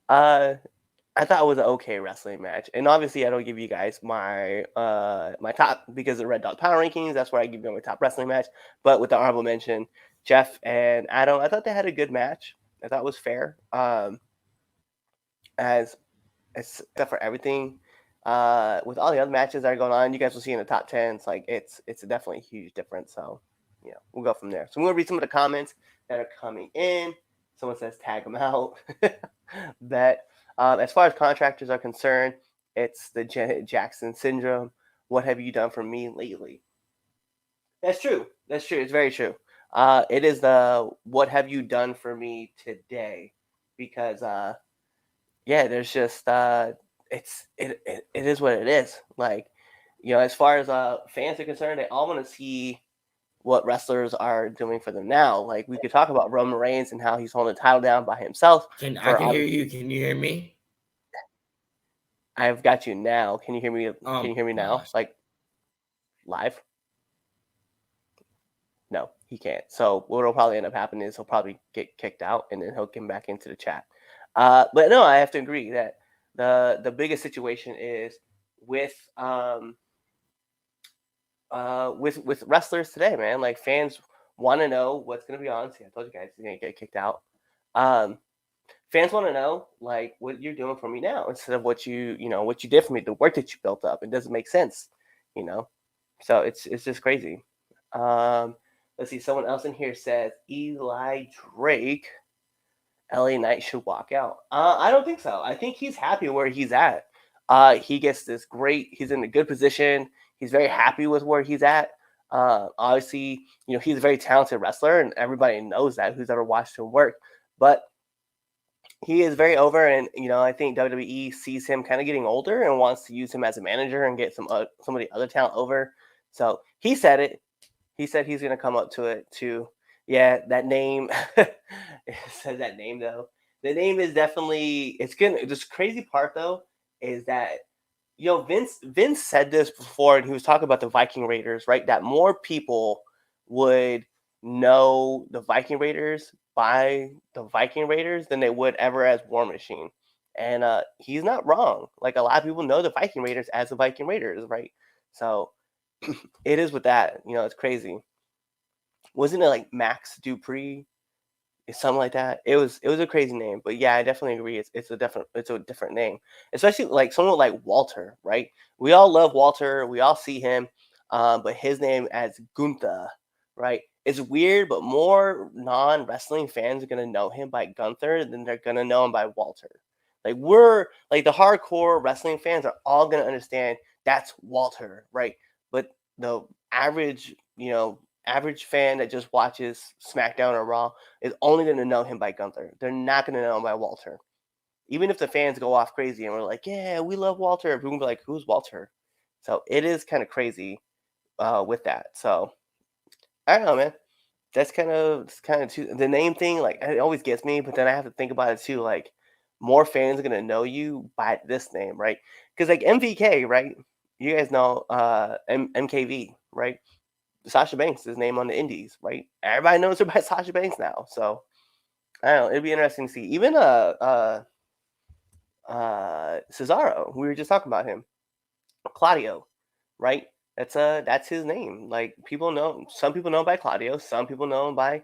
I thought it was an okay wrestling match. And obviously I don't give you guys my my top because of Red Dog Power Rankings. That's where I give you my top wrestling match. But with the honorable mention, Jeff and Adam, I thought they had a good match. I thought it was fair. Except for everything. With all the other matches that are going on, you guys will see in the top 10. It's definitely a huge difference. So we'll go from there. So I'm gonna read some of the comments that are coming in. Someone says tag them out. That as far as contractors are concerned, it's the Janet Jackson syndrome. What have you done for me lately? That's true. It's very true. It is the what have you done for me today? Because there's just it is what it is. As far as fans are concerned, they all want to see what wrestlers are doing for them now. We could talk about Roman Reigns and how he's holding the title down by himself. I can hear you. Can you hear me? I've got you now. Can you hear me? Can you hear me now? Gosh. Like live? No, he can't. So what'll probably end up happening is he'll probably get kicked out, and then he'll come back into the chat. But no, I have to agree that the biggest situation is with with wrestlers today, man. Like fans want to know what's gonna be on. See, I told you guys he's gonna get kicked out. Fans want to know like what you're doing for me now instead of what you did for me, the work that you built up. It doesn't make sense, you know. So it's just crazy. Let's see. Someone else in here says Eli Drake, LA Knight should walk out. I don't think so. I think he's happy where he's at. He gets this great. He's in a good position. He's very happy with where he's at. Obviously, he's a very talented wrestler, and everybody knows that who's ever watched him work. But he is very over, and I think WWE sees him kind of getting older and wants to use him as a manager and get some of the other talent over. So he said it. He said he's going to come up to it too. Yeah, that name. It says that name though. The name is definitely. It's gonna. This crazy part though is that Vince said this before, and he was talking about the Viking Raiders, right? That more people would know the Viking Raiders by the Viking Raiders than they would ever as War Machine. And he's not wrong. Like a lot of people know the Viking Raiders as the Viking Raiders, right? So it is with that. It's crazy. Wasn't it like Max Dupree? Something like that. It was a crazy name, but yeah, I definitely agree. It's a different name, especially like someone like Walter, right? We all love Walter. We all see him, but his name as Gunther, right? It's weird, but more non-wrestling fans are gonna know him by Gunther than they're gonna know him by Walter. Like we're like the hardcore wrestling fans are all gonna understand that's Walter, right? But the average fan that just watches SmackDown or Raw is only going to know him by Gunther. They're not going to know him by Walter. Even if the fans go off crazy and we're like, yeah, we love Walter, people will be like, who's Walter? So it is kind of crazy with that. So I don't know, man. That's kind of too, the name thing. Like it always gets me, but then I have to think about it too. Like more fans are going to know you by this name, right? Because like MVK, right? You guys know MKV, right? Sasha Banks' his name on the indies, right? Everybody knows her by Sasha Banks now. So I don't know. It'd be interesting to see. Even Cesaro, we were just talking about him. Claudio, right? That's his name. Like some people know him by Claudio, some people know him by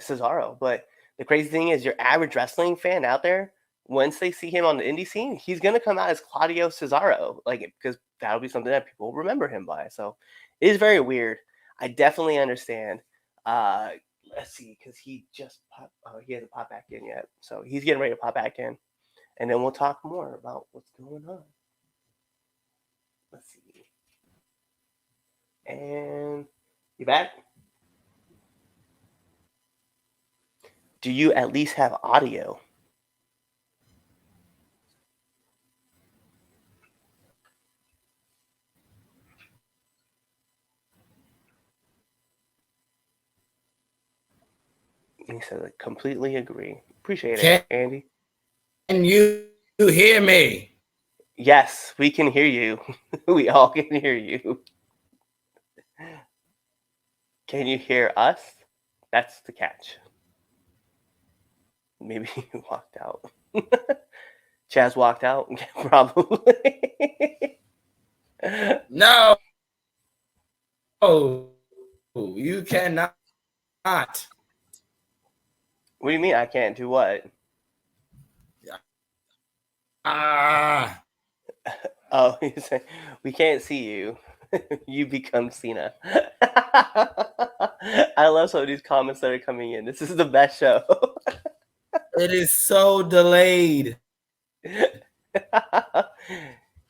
Cesaro. But the crazy thing is your average wrestling fan out there, once they see him on the indie scene, he's gonna come out as Claudio Cesaro, like because that'll be something that people remember him by. So it is very weird. I definitely understand. Let's see, because he just popped. Oh, he hasn't popped back in yet, so he's getting ready to pop back in, and then we'll talk more about what's going on. Let's see. And you back? Do you at least have audio? He said, I completely agree. Appreciate it, Andy. Can you hear me? Yes, we can hear you. We all can hear you. Can you hear us? That's the catch. Maybe he walked out. Chaz walked out? Probably. No. Oh, you cannot. What do you mean I can't do what? Oh, you say we can't see you. You become Cena. I love some of these comments that are coming in. This is the best show. It is so delayed.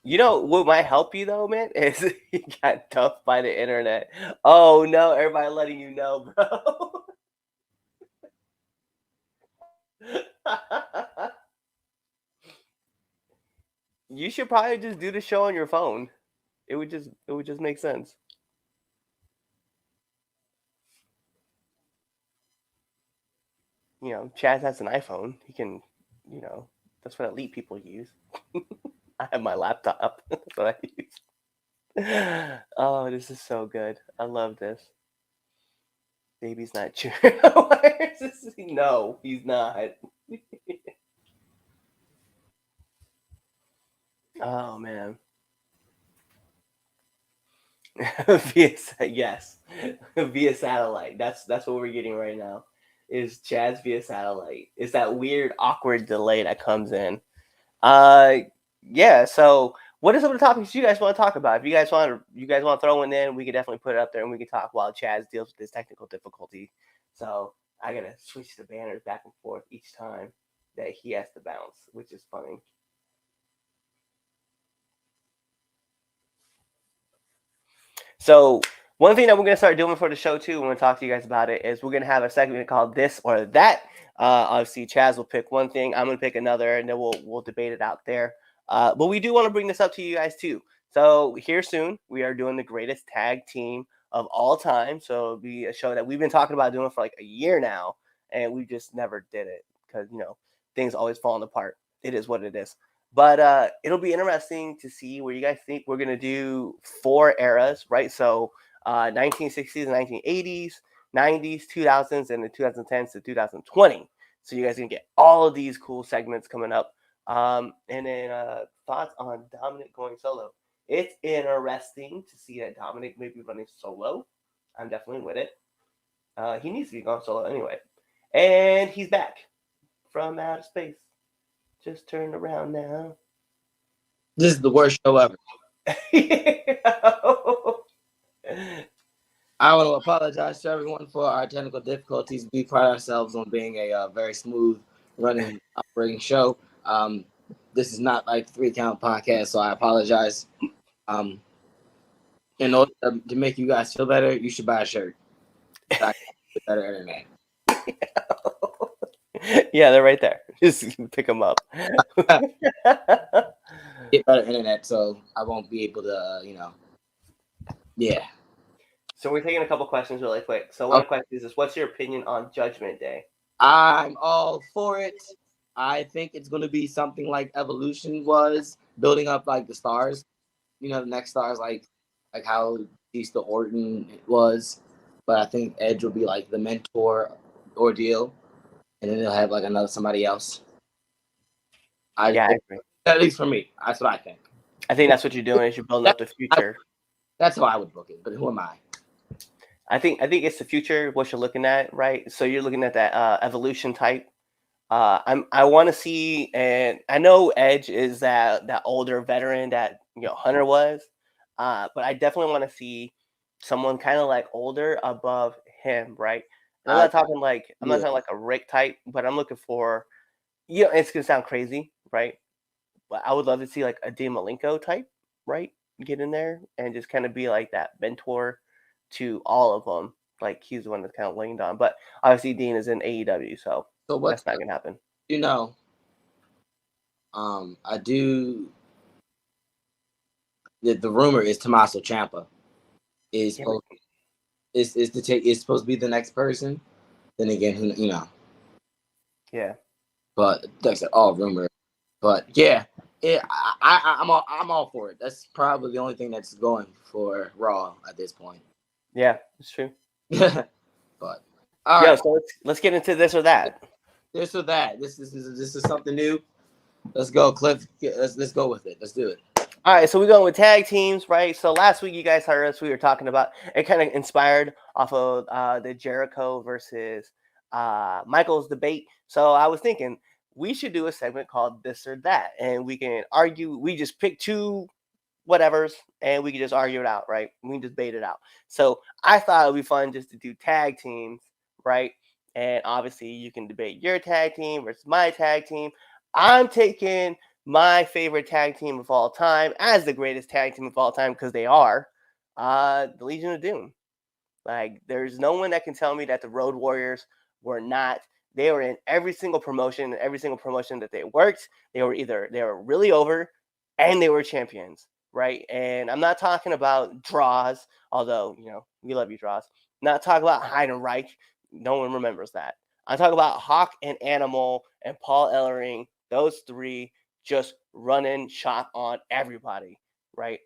You know what might help you though, man, is you got dumped by the internet. Oh no, everybody letting you know, bro. You should probably just do the show on your phone. It would just make sense. Chaz has an iPhone. He can you know, that's what elite people use. I have my laptop. That's what I use. Oh, this is so good. I love this. Baby's not true. No, he's not. Oh man. Yes, via satellite. That's what we're getting right now. Is Chaz via satellite? It's that weird, awkward delay that comes in. Uh, yeah. So, what are some of the topics you guys want to talk about? If you guys want to throw one in, we can definitely put it up there and we can talk while Chaz deals with this technical difficulty. So I gotta switch the banners back and forth each time that he has to bounce, which is funny. So one thing that we're gonna start doing for the show too, when we talk to you guys about it, is we're gonna have a segment called This or That. Obviously, Chaz will pick one thing, I'm gonna pick another, and then we'll debate it out there. But we do want to bring this up to you guys too. So here soon, we are doing the greatest tag team of all time. So it'll be a show that we've been talking about doing for like a year now, and we just never did it because things always falling apart. It is what it is. But it'll be interesting to see where you guys think we're going to do 4 eras, right? So 1960s and 1980s, 90s, 2000s, and the 2010s to 2020. So you guys can get all of these cool segments coming up. And then thoughts on Dominic going solo. It's interesting to see that Dominic may be running solo. I'm definitely with it. He needs to be going solo anyway. And he's back from outer space. Just turned around now. This is the worst show ever. I want to apologize to everyone for our technical difficulties. We pride ourselves on being a very smooth running operating show. This is not like 3 Count podcast, so I apologize. In order to make you guys feel better, you should buy a shirt. Better internet. Yeah, they're right there. Just pick them up. Get better internet, so I won't be able to, yeah. So we're taking a couple questions really quick. So one question is, what's your opinion on Judgment Day? I'm all for it. I think it's going to be something like Evolution was, building up like the stars. The next stars, like how Batista Orton was. But I think Edge will be like the mentor ordeal. And then they'll have like somebody else. I agree. At least for me. That's what I think. I think that's what you're doing, is you're building up the future. That's how I would book it. But who am I? I think it's the future, what you're looking at, right? So you're looking at that Evolution type. I want to see, and I know Edge is that older veteran that Hunter was, but I definitely want to see someone kind of like older above him, right? And I'm not talking like a Rick type, but I'm looking for, it's gonna sound crazy, right? But I would love to see like a Dean Malenko type, right? Get in there and just kind of be like that mentor to all of them. Like he's the one that's kind of leaned on. But obviously Dean is in AEW, so that's not gonna happen. I do. The rumor is Tommaso Ciampa is supposed to be the next person. Then again, Yeah. But that's all rumor. But yeah, I'm all for it. That's probably the only thing that's going for Raw at this point. Yeah, it's true. But all right, so let's get into this or that. This or that. This is something new. Let's go, Cliff. Let's go with it. Let's do it. All right, so we're going with tag teams, right? So last week you guys heard us. We were talking about it, kind of inspired off of the Jericho versus Michaels debate. So I was thinking we should do a segment called This or That, and we can argue. We just pick 2 whatevers, and we can just argue it out, right? We can just bait it out. So I thought it would be fun just to do tag teams, right? And obviously you can debate your tag team versus my tag team. I'm taking my favorite tag team of all time as the greatest tag team of all time, because they are the Legion of Doom. Like, there's no one that can tell me that the Road Warriors were not. They were in every single promotion that they worked. They were really over, and they were champions, right? And I'm not talking about Draws, although we love you, Draws. Not talking about Heidenreich. No one remembers that. I'm talking about Hawk and Animal and Paul Ellering Those three just running shot on everybody, right?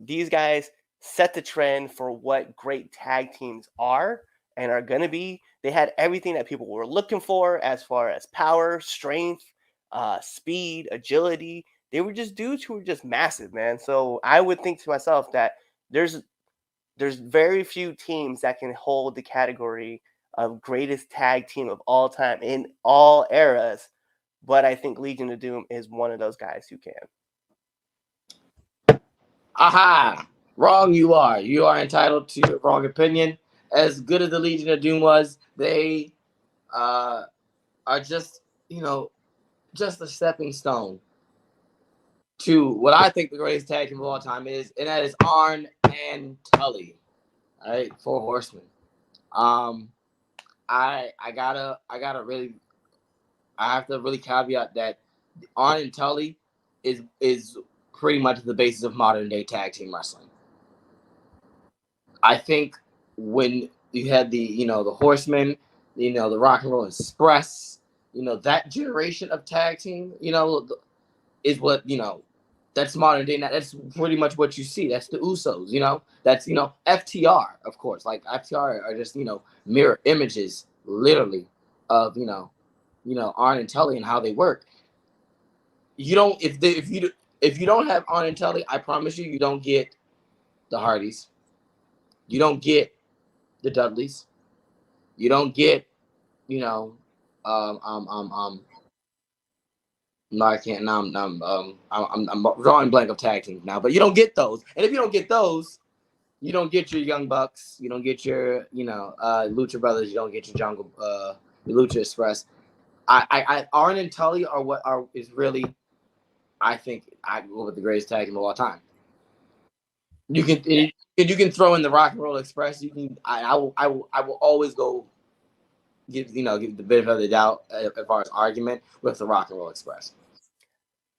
These guys set the trend for what great tag teams are and are going to be. They had everything that people were looking for as far as power, strength, speed, agility. They were just dudes who were just massive, man. So I would think to myself that there's very few teams that can hold the category of greatest tag team of all time in all eras. But I think Legion of Doom is one of those guys who can. Aha! Wrong you are. You are entitled to your wrong opinion. As good as the Legion of Doom was, they are just, just a stepping stone to what I think the greatest tag team of all time is, and that is Arn and Tully. All right, Four Horsemen. I have to really caveat that Arn and Tully is pretty much the basis of modern day tag team wrestling. I think when you had the Horsemen, the Rock and Roll Express, that generation of tag team, is what that's modern day. That's pretty much what you see. That's the Usos, that's FTR, of course. Like FTR are just mirror images, literally, of Arn and Tully and how they work. You don't if you don't have Arn and Tully, I promise you don't get the Hardys. You don't get the Dudleys. You don't get no, I can't. Now I'm drawing blank of tag teams now, but you don't get those. And if you don't get those, you don't get your Young Bucks. You don't get your Lucha Brothers. You don't get your your Lucha Express. Arn and Tully is really, I think, I go with the greatest tag team of all time. You can throw in the Rock and Roll Express. You can. I will always go give the benefit of the doubt as far as argument with the Rock and Roll Express.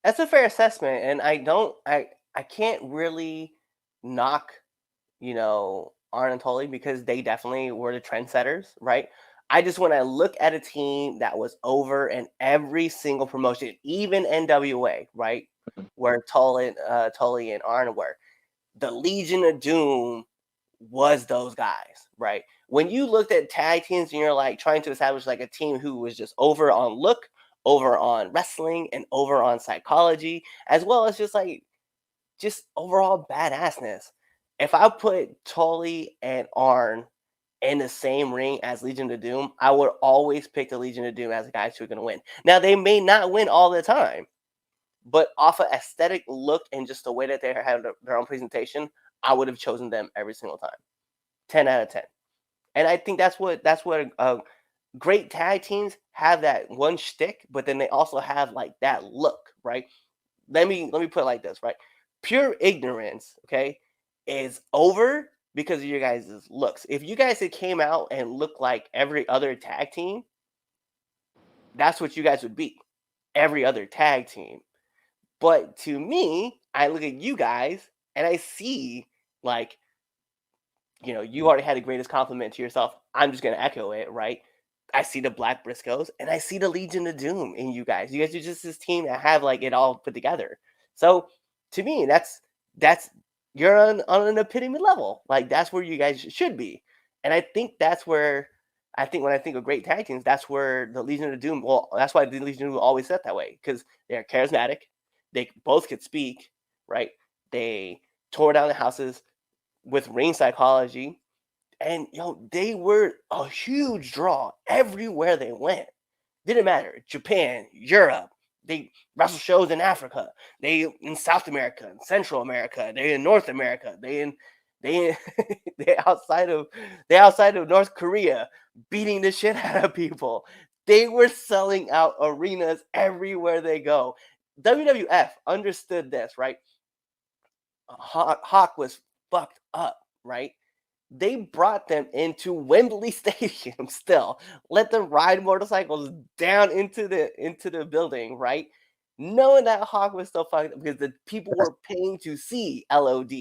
That's a fair assessment, and I can't really knock Arn and Tully because they definitely were the trendsetters, right? I just when I look at a team that was over in every single promotion, even NWA, right, where Tully and Arn were, the Legion of Doom was those guys, right? When you looked at tag teams and you're like trying to establish like a team who was just over on look, over on wrestling, and over on psychology, as well as just overall badassness. If I put Tully and Arn in the same ring as Legion of Doom, I would always pick the Legion of Doom as the guys who are going to win. Now, they may not win all the time, but off of aesthetic look and just the way that they had their own presentation, I would have chosen them every single time. 10 out of 10. And I think that's what great tag teams have, that one shtick, but then they also have like that look, right? Let me put it like this, right? Pure ignorance, okay, is over because of your guys' looks. If you guys had came out and looked like every other tag team, that's what you guys would be. Every other tag team. But to me, I look at you guys and I see like, you already had the greatest compliment to yourself. I'm just going to echo it, right? I see the Black Briscoes and I see the Legion of Doom in you guys. You guys are just this team that have like it all put together. So to me, that's you're on an epitome level. Like that's where you guys should be. And I think that's where when I think of great tag teams, that's where the Legion of Doom. Well, that's why the Legion of Doom always set that way, because they're charismatic. They both could speak, right? They tore down the houses with ring psychology, and they were a huge draw everywhere they went. Didn't matter. Japan, Europe, they wrestle shows in Africa, they in South America, in Central America, they in North America, they outside of North Korea, beating the shit out of people. They were selling out arenas everywhere they go. WWF understood this, right? Hawk was fucked up, right? They brought them into Wembley Stadium still. Let them ride motorcycles down into the building, right? Knowing that Hawk was still fucked up because the people were paying to see LOD.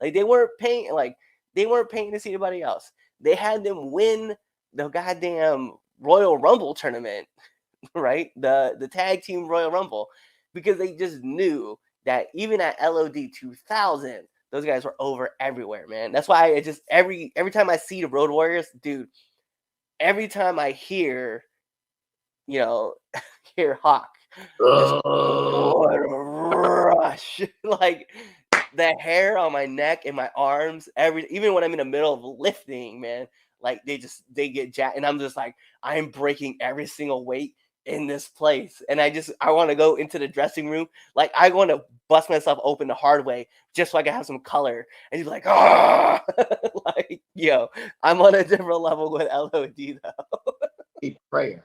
Like they weren't paying to see anybody else. They had them win the goddamn Royal Rumble tournament right? The tag team Royal Rumble, because they just knew that even at LOD 2000, those guys were over everywhere, man. That's why it just every time I see the Road Warriors, dude, every time I hear, hear Hawk, just what a rush. Like the hair on my neck and my arms, even when I'm in the middle of lifting, man, like they get jacked, and I'm just like, I'm breaking every single weight in this place, and I want to go into the dressing room, like I want to bust myself open the hard way just so I can have some color, and he's like, ah, like I'm on a different level with LOD though. Prayer.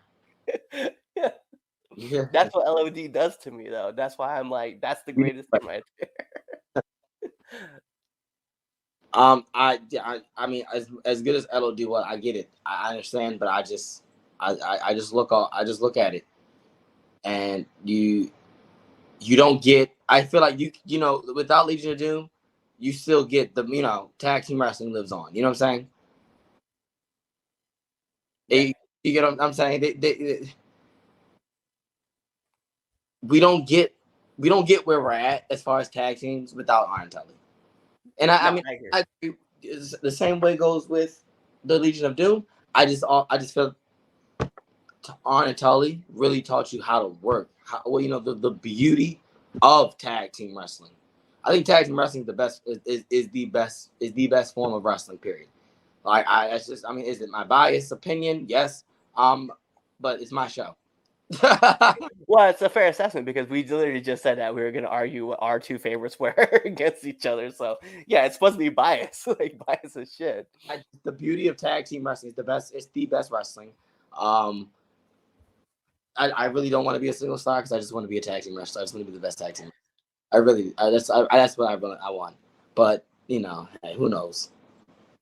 Yeah. Yeah. That's what LOD does to me, though. That's why I'm like, that's the greatest thing right there. I mean, as good as LOD was, I get it. I understand, but I just look at it, and you don't get. I feel like without Legion of Doom, you still get the tag team wrestling lives on. You know what I'm saying? Yeah. You get what I'm saying? We don't get where we're at as far as tag teams without Arn and Tully. And I mean, the same way goes with the Legion of Doom. I just feel Arn and Tully really taught you how to work. The beauty of tag team wrestling. I think tag team wrestling is the best. Is the best form of wrestling. Period. Like is it my biased opinion? Yes. But it's my show. Well, it's a fair assessment because we literally just said that we were going to argue what our two favorites were against each other. So yeah, it's supposed to be biased, like bias as shit. The beauty of tag team wrestling is the best. It's the best wrestling. I really don't want to be a single star because I just want to be a tag team wrestler. I just want to be the best tag team. That's what I want. But hey, who knows?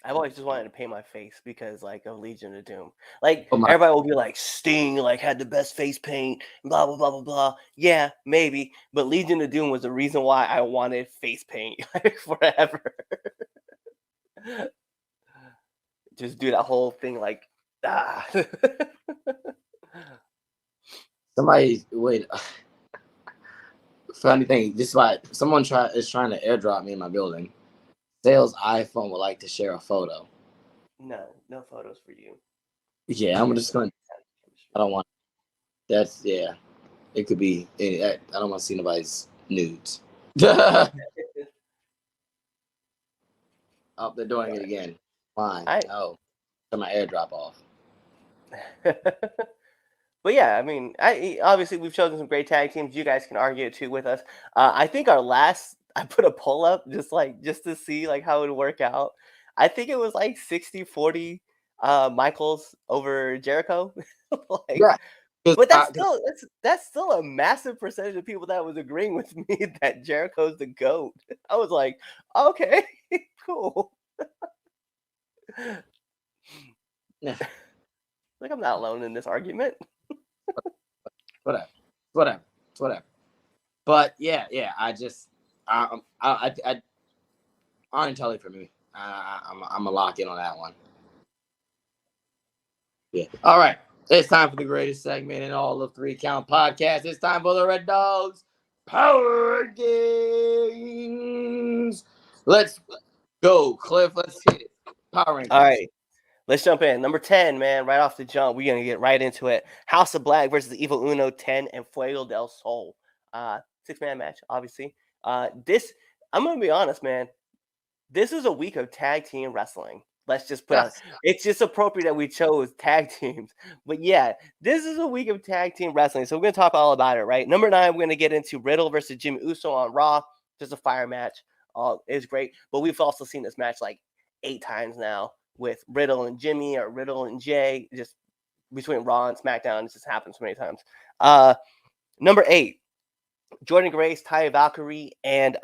I've always just wanted to paint my face because like of Legion of Doom. Like everybody will be like, Sting like had the best face paint, blah blah blah blah blah. Yeah, maybe, but Legion of Doom was the reason why I wanted face paint like forever. Just do that whole thing like Somebody wait. Funny thing, this is why someone is trying to airdrop me in my building. Sales iPhone would like to share a photo. No photos for you. Yeah, I'm just gonna. I don't want. That's yeah. It could be. I don't want to see nobody's nudes. Oh, they're doing it again. Fine. Oh, turn my airdrop off. But yeah, I mean, obviously we've chosen some great tag teams. You guys can argue it too with us. I think I put a poll up just to see like how it would work out. I think it was like 60-40 Michaels over Jericho. Yeah. But that's still a massive percentage of people that was agreeing with me that Jericho's the GOAT. I was like, okay, cool. Yeah. Like I'm not alone in this argument. Whatever. But yeah. I Arn and Tully for me. I'm gonna lock in on that one. Yeah. All right. It's time for the greatest segment in all of 3 Count Podcasts. It's time for the Red Dogs Power Games. Let's go, Cliff. Let's hit it. Power Rankings. All right. Let's jump in. Number 10, man, right off the jump. We're going to get right into it. House of Black versus the Evil Uno 10 and Fuego del Sol. 6-man match, obviously. I'm going to be honest, man. This is a week of tag team wrestling. Let's just put out. It's just appropriate that we chose tag teams. But yeah, this is a week of tag team wrestling. So we're going to talk all about it, right? Number 9, we're going to get into Riddle versus Jim Uso on Raw. Just a fire match. It's great. But we've also seen this match like 8 times now with Riddle and Jimmy or Riddle and Jay. Just between Raw and SmackDown. It just happens so many times. Number 8, Jordan Grace, Taya Valkyrie, and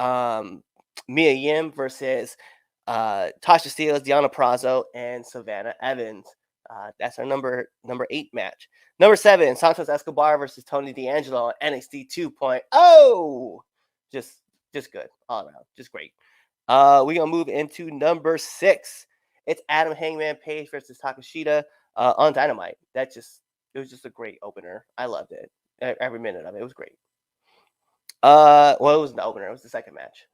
Mia Yim versus Tasha Steelz, Deonna Purrazzo, and Savannah Evans. That's our number 8 match. Number 7, Santos Escobar versus Tony D'Angelo on NXT 2.0. Just good all around. Just great. We're gonna move into number 6. It's Adam Hangman Page versus Takeshita on Dynamite. That just It was just a great opener. I loved it. Every minute of it. It was great. It wasn't the opener. It was the second match.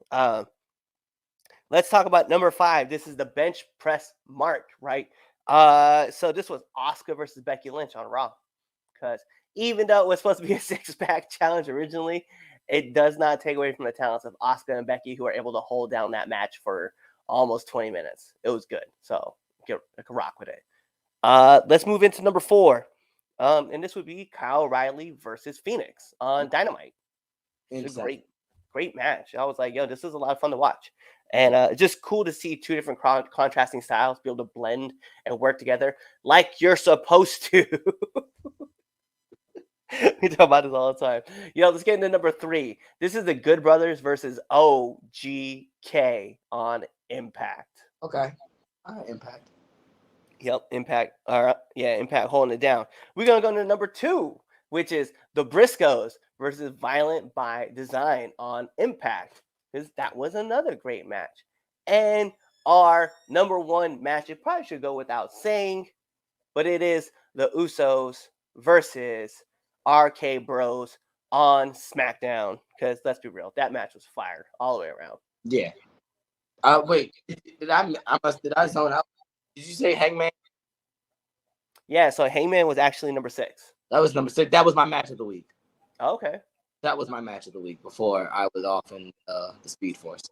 Let's talk about number 5. This is the bench press mark, right? So this was Asuka versus Becky Lynch on Raw. Because even though it was supposed to be a 6-pack challenge originally, it does not take away from the talents of Asuka and Becky, who were able to hold down that match for almost 20 minutes. It was good. So I can rock with it. Let's move into number 4. And this would be Kyle O'Reilly versus Phoenix on Dynamite. It's a great match. I was like, yo, this is a lot of fun to watch. And just cool to see 2 different contrasting styles be able to blend and work together like you're supposed to. We talk about this all the time. Let's get into number 3. This is the Good Brothers versus OGK on Impact. Okay. Impact. Yep, Impact. All right. Yeah, Impact holding it down. We're going to go to number 2, which is the Briscoes versus Violent by Design on Impact. Because that was another great match. And our number 1 match, it probably should go without saying, but it is the Usos versus RK Bros on SmackDown. Because let's be real, that match was fire all the way around. Yeah. Wait, did I zone out? Did you say Hangman? Yeah, so Hangman was actually number 6. That was number 6. That was my match of the week. Okay. That was my match of the week before I was off in the Speed Force.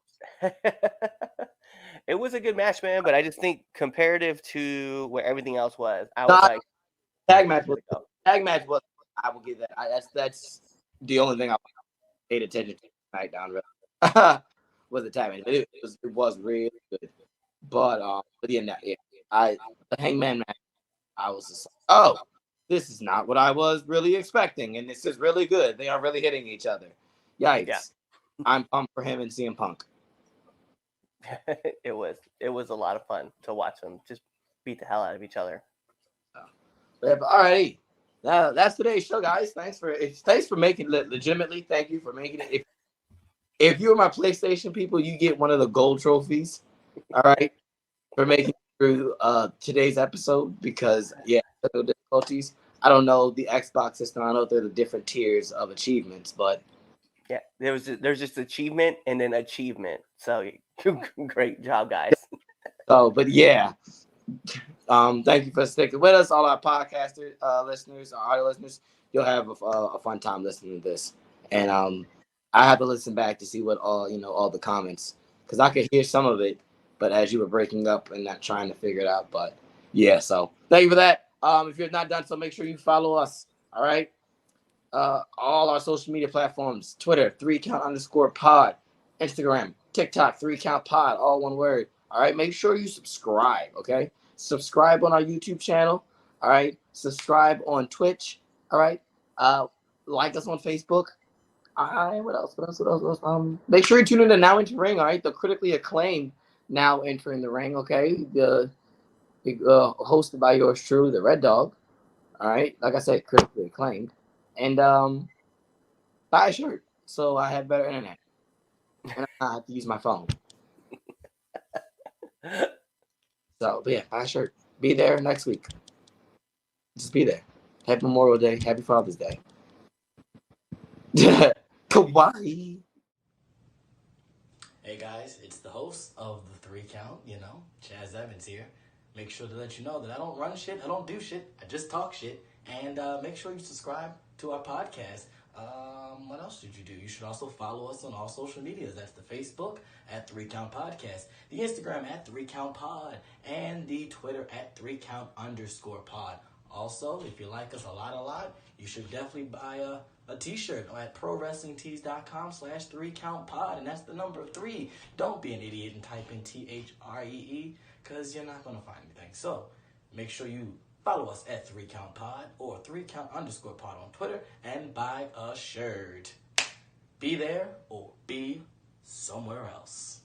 It was a good match, man, but I just think comparative to where everything else was, I was like, tag match was. I will give that. That's the only thing I paid attention to SmackDown. Really. Was the tag match. It was really good. But the Hangman match, I was just like, oh, this is not what I was really expecting, and this is really good. They are really hitting each other. Yikes! Yeah. I'm pumped for him and CM Punk. It was a lot of fun to watch them just beat the hell out of each other. All right, that's today's show, guys. Thanks for making it legitimately. Thank you for making it. If you're my PlayStation people, you get one of the gold trophies. All right, for making it through today's episode because technical difficulties. I don't know the Xbox system. I don't know if they're the different tiers of achievements, but yeah, there's just achievement and then achievement. So great job, guys. But yeah, thank you for sticking with us, all our podcaster listeners, our audio listeners. You'll have a fun time listening to this, and I have to listen back to see what all the comments, because I could hear some of it, but as you were breaking up and not trying to figure it out. But yeah, so thank you for that. If you're not done so, make sure you follow us. All right. All our social media platforms: Twitter, 3count_pod, Instagram, TikTok, 3countpod, all one word. All right. Make sure you subscribe. Okay. Subscribe on our YouTube channel. All right. Subscribe on Twitch. All right. Like us on Facebook. What else? Make sure you tune in to Now Enter Ring. All right. The critically acclaimed Now Entering the Ring. Okay. Hosted by yours truly, the Red Dog. All right. Like I said, critically acclaimed. And buy a shirt so I have better internet. And I don't have to use my phone. So, but yeah, buy a shirt. Be there next week. Just be there. Happy Memorial Day. Happy Father's Day. Kawaii. Hey guys, it's the host of the 3 Count, Chaz Evans here. Make sure to let you know that I don't run shit, I don't do shit, I just talk shit. And make sure you subscribe to our podcast. What else did you do? You should also follow us on all social medias. That's the Facebook at 3 Count Podcast, the Instagram at 3 Count Pod, and the Twitter at 3count_pod. Also, if you like us a lot, you should definitely buy a t-shirt at prowrestlingtees.com/3countpod, and that's the number 3. Don't be an idiot and type in THREE, because you're not going to find anything. So make sure you follow us at 3countpod or 3count_pod on Twitter and buy a shirt. Be there or be somewhere else.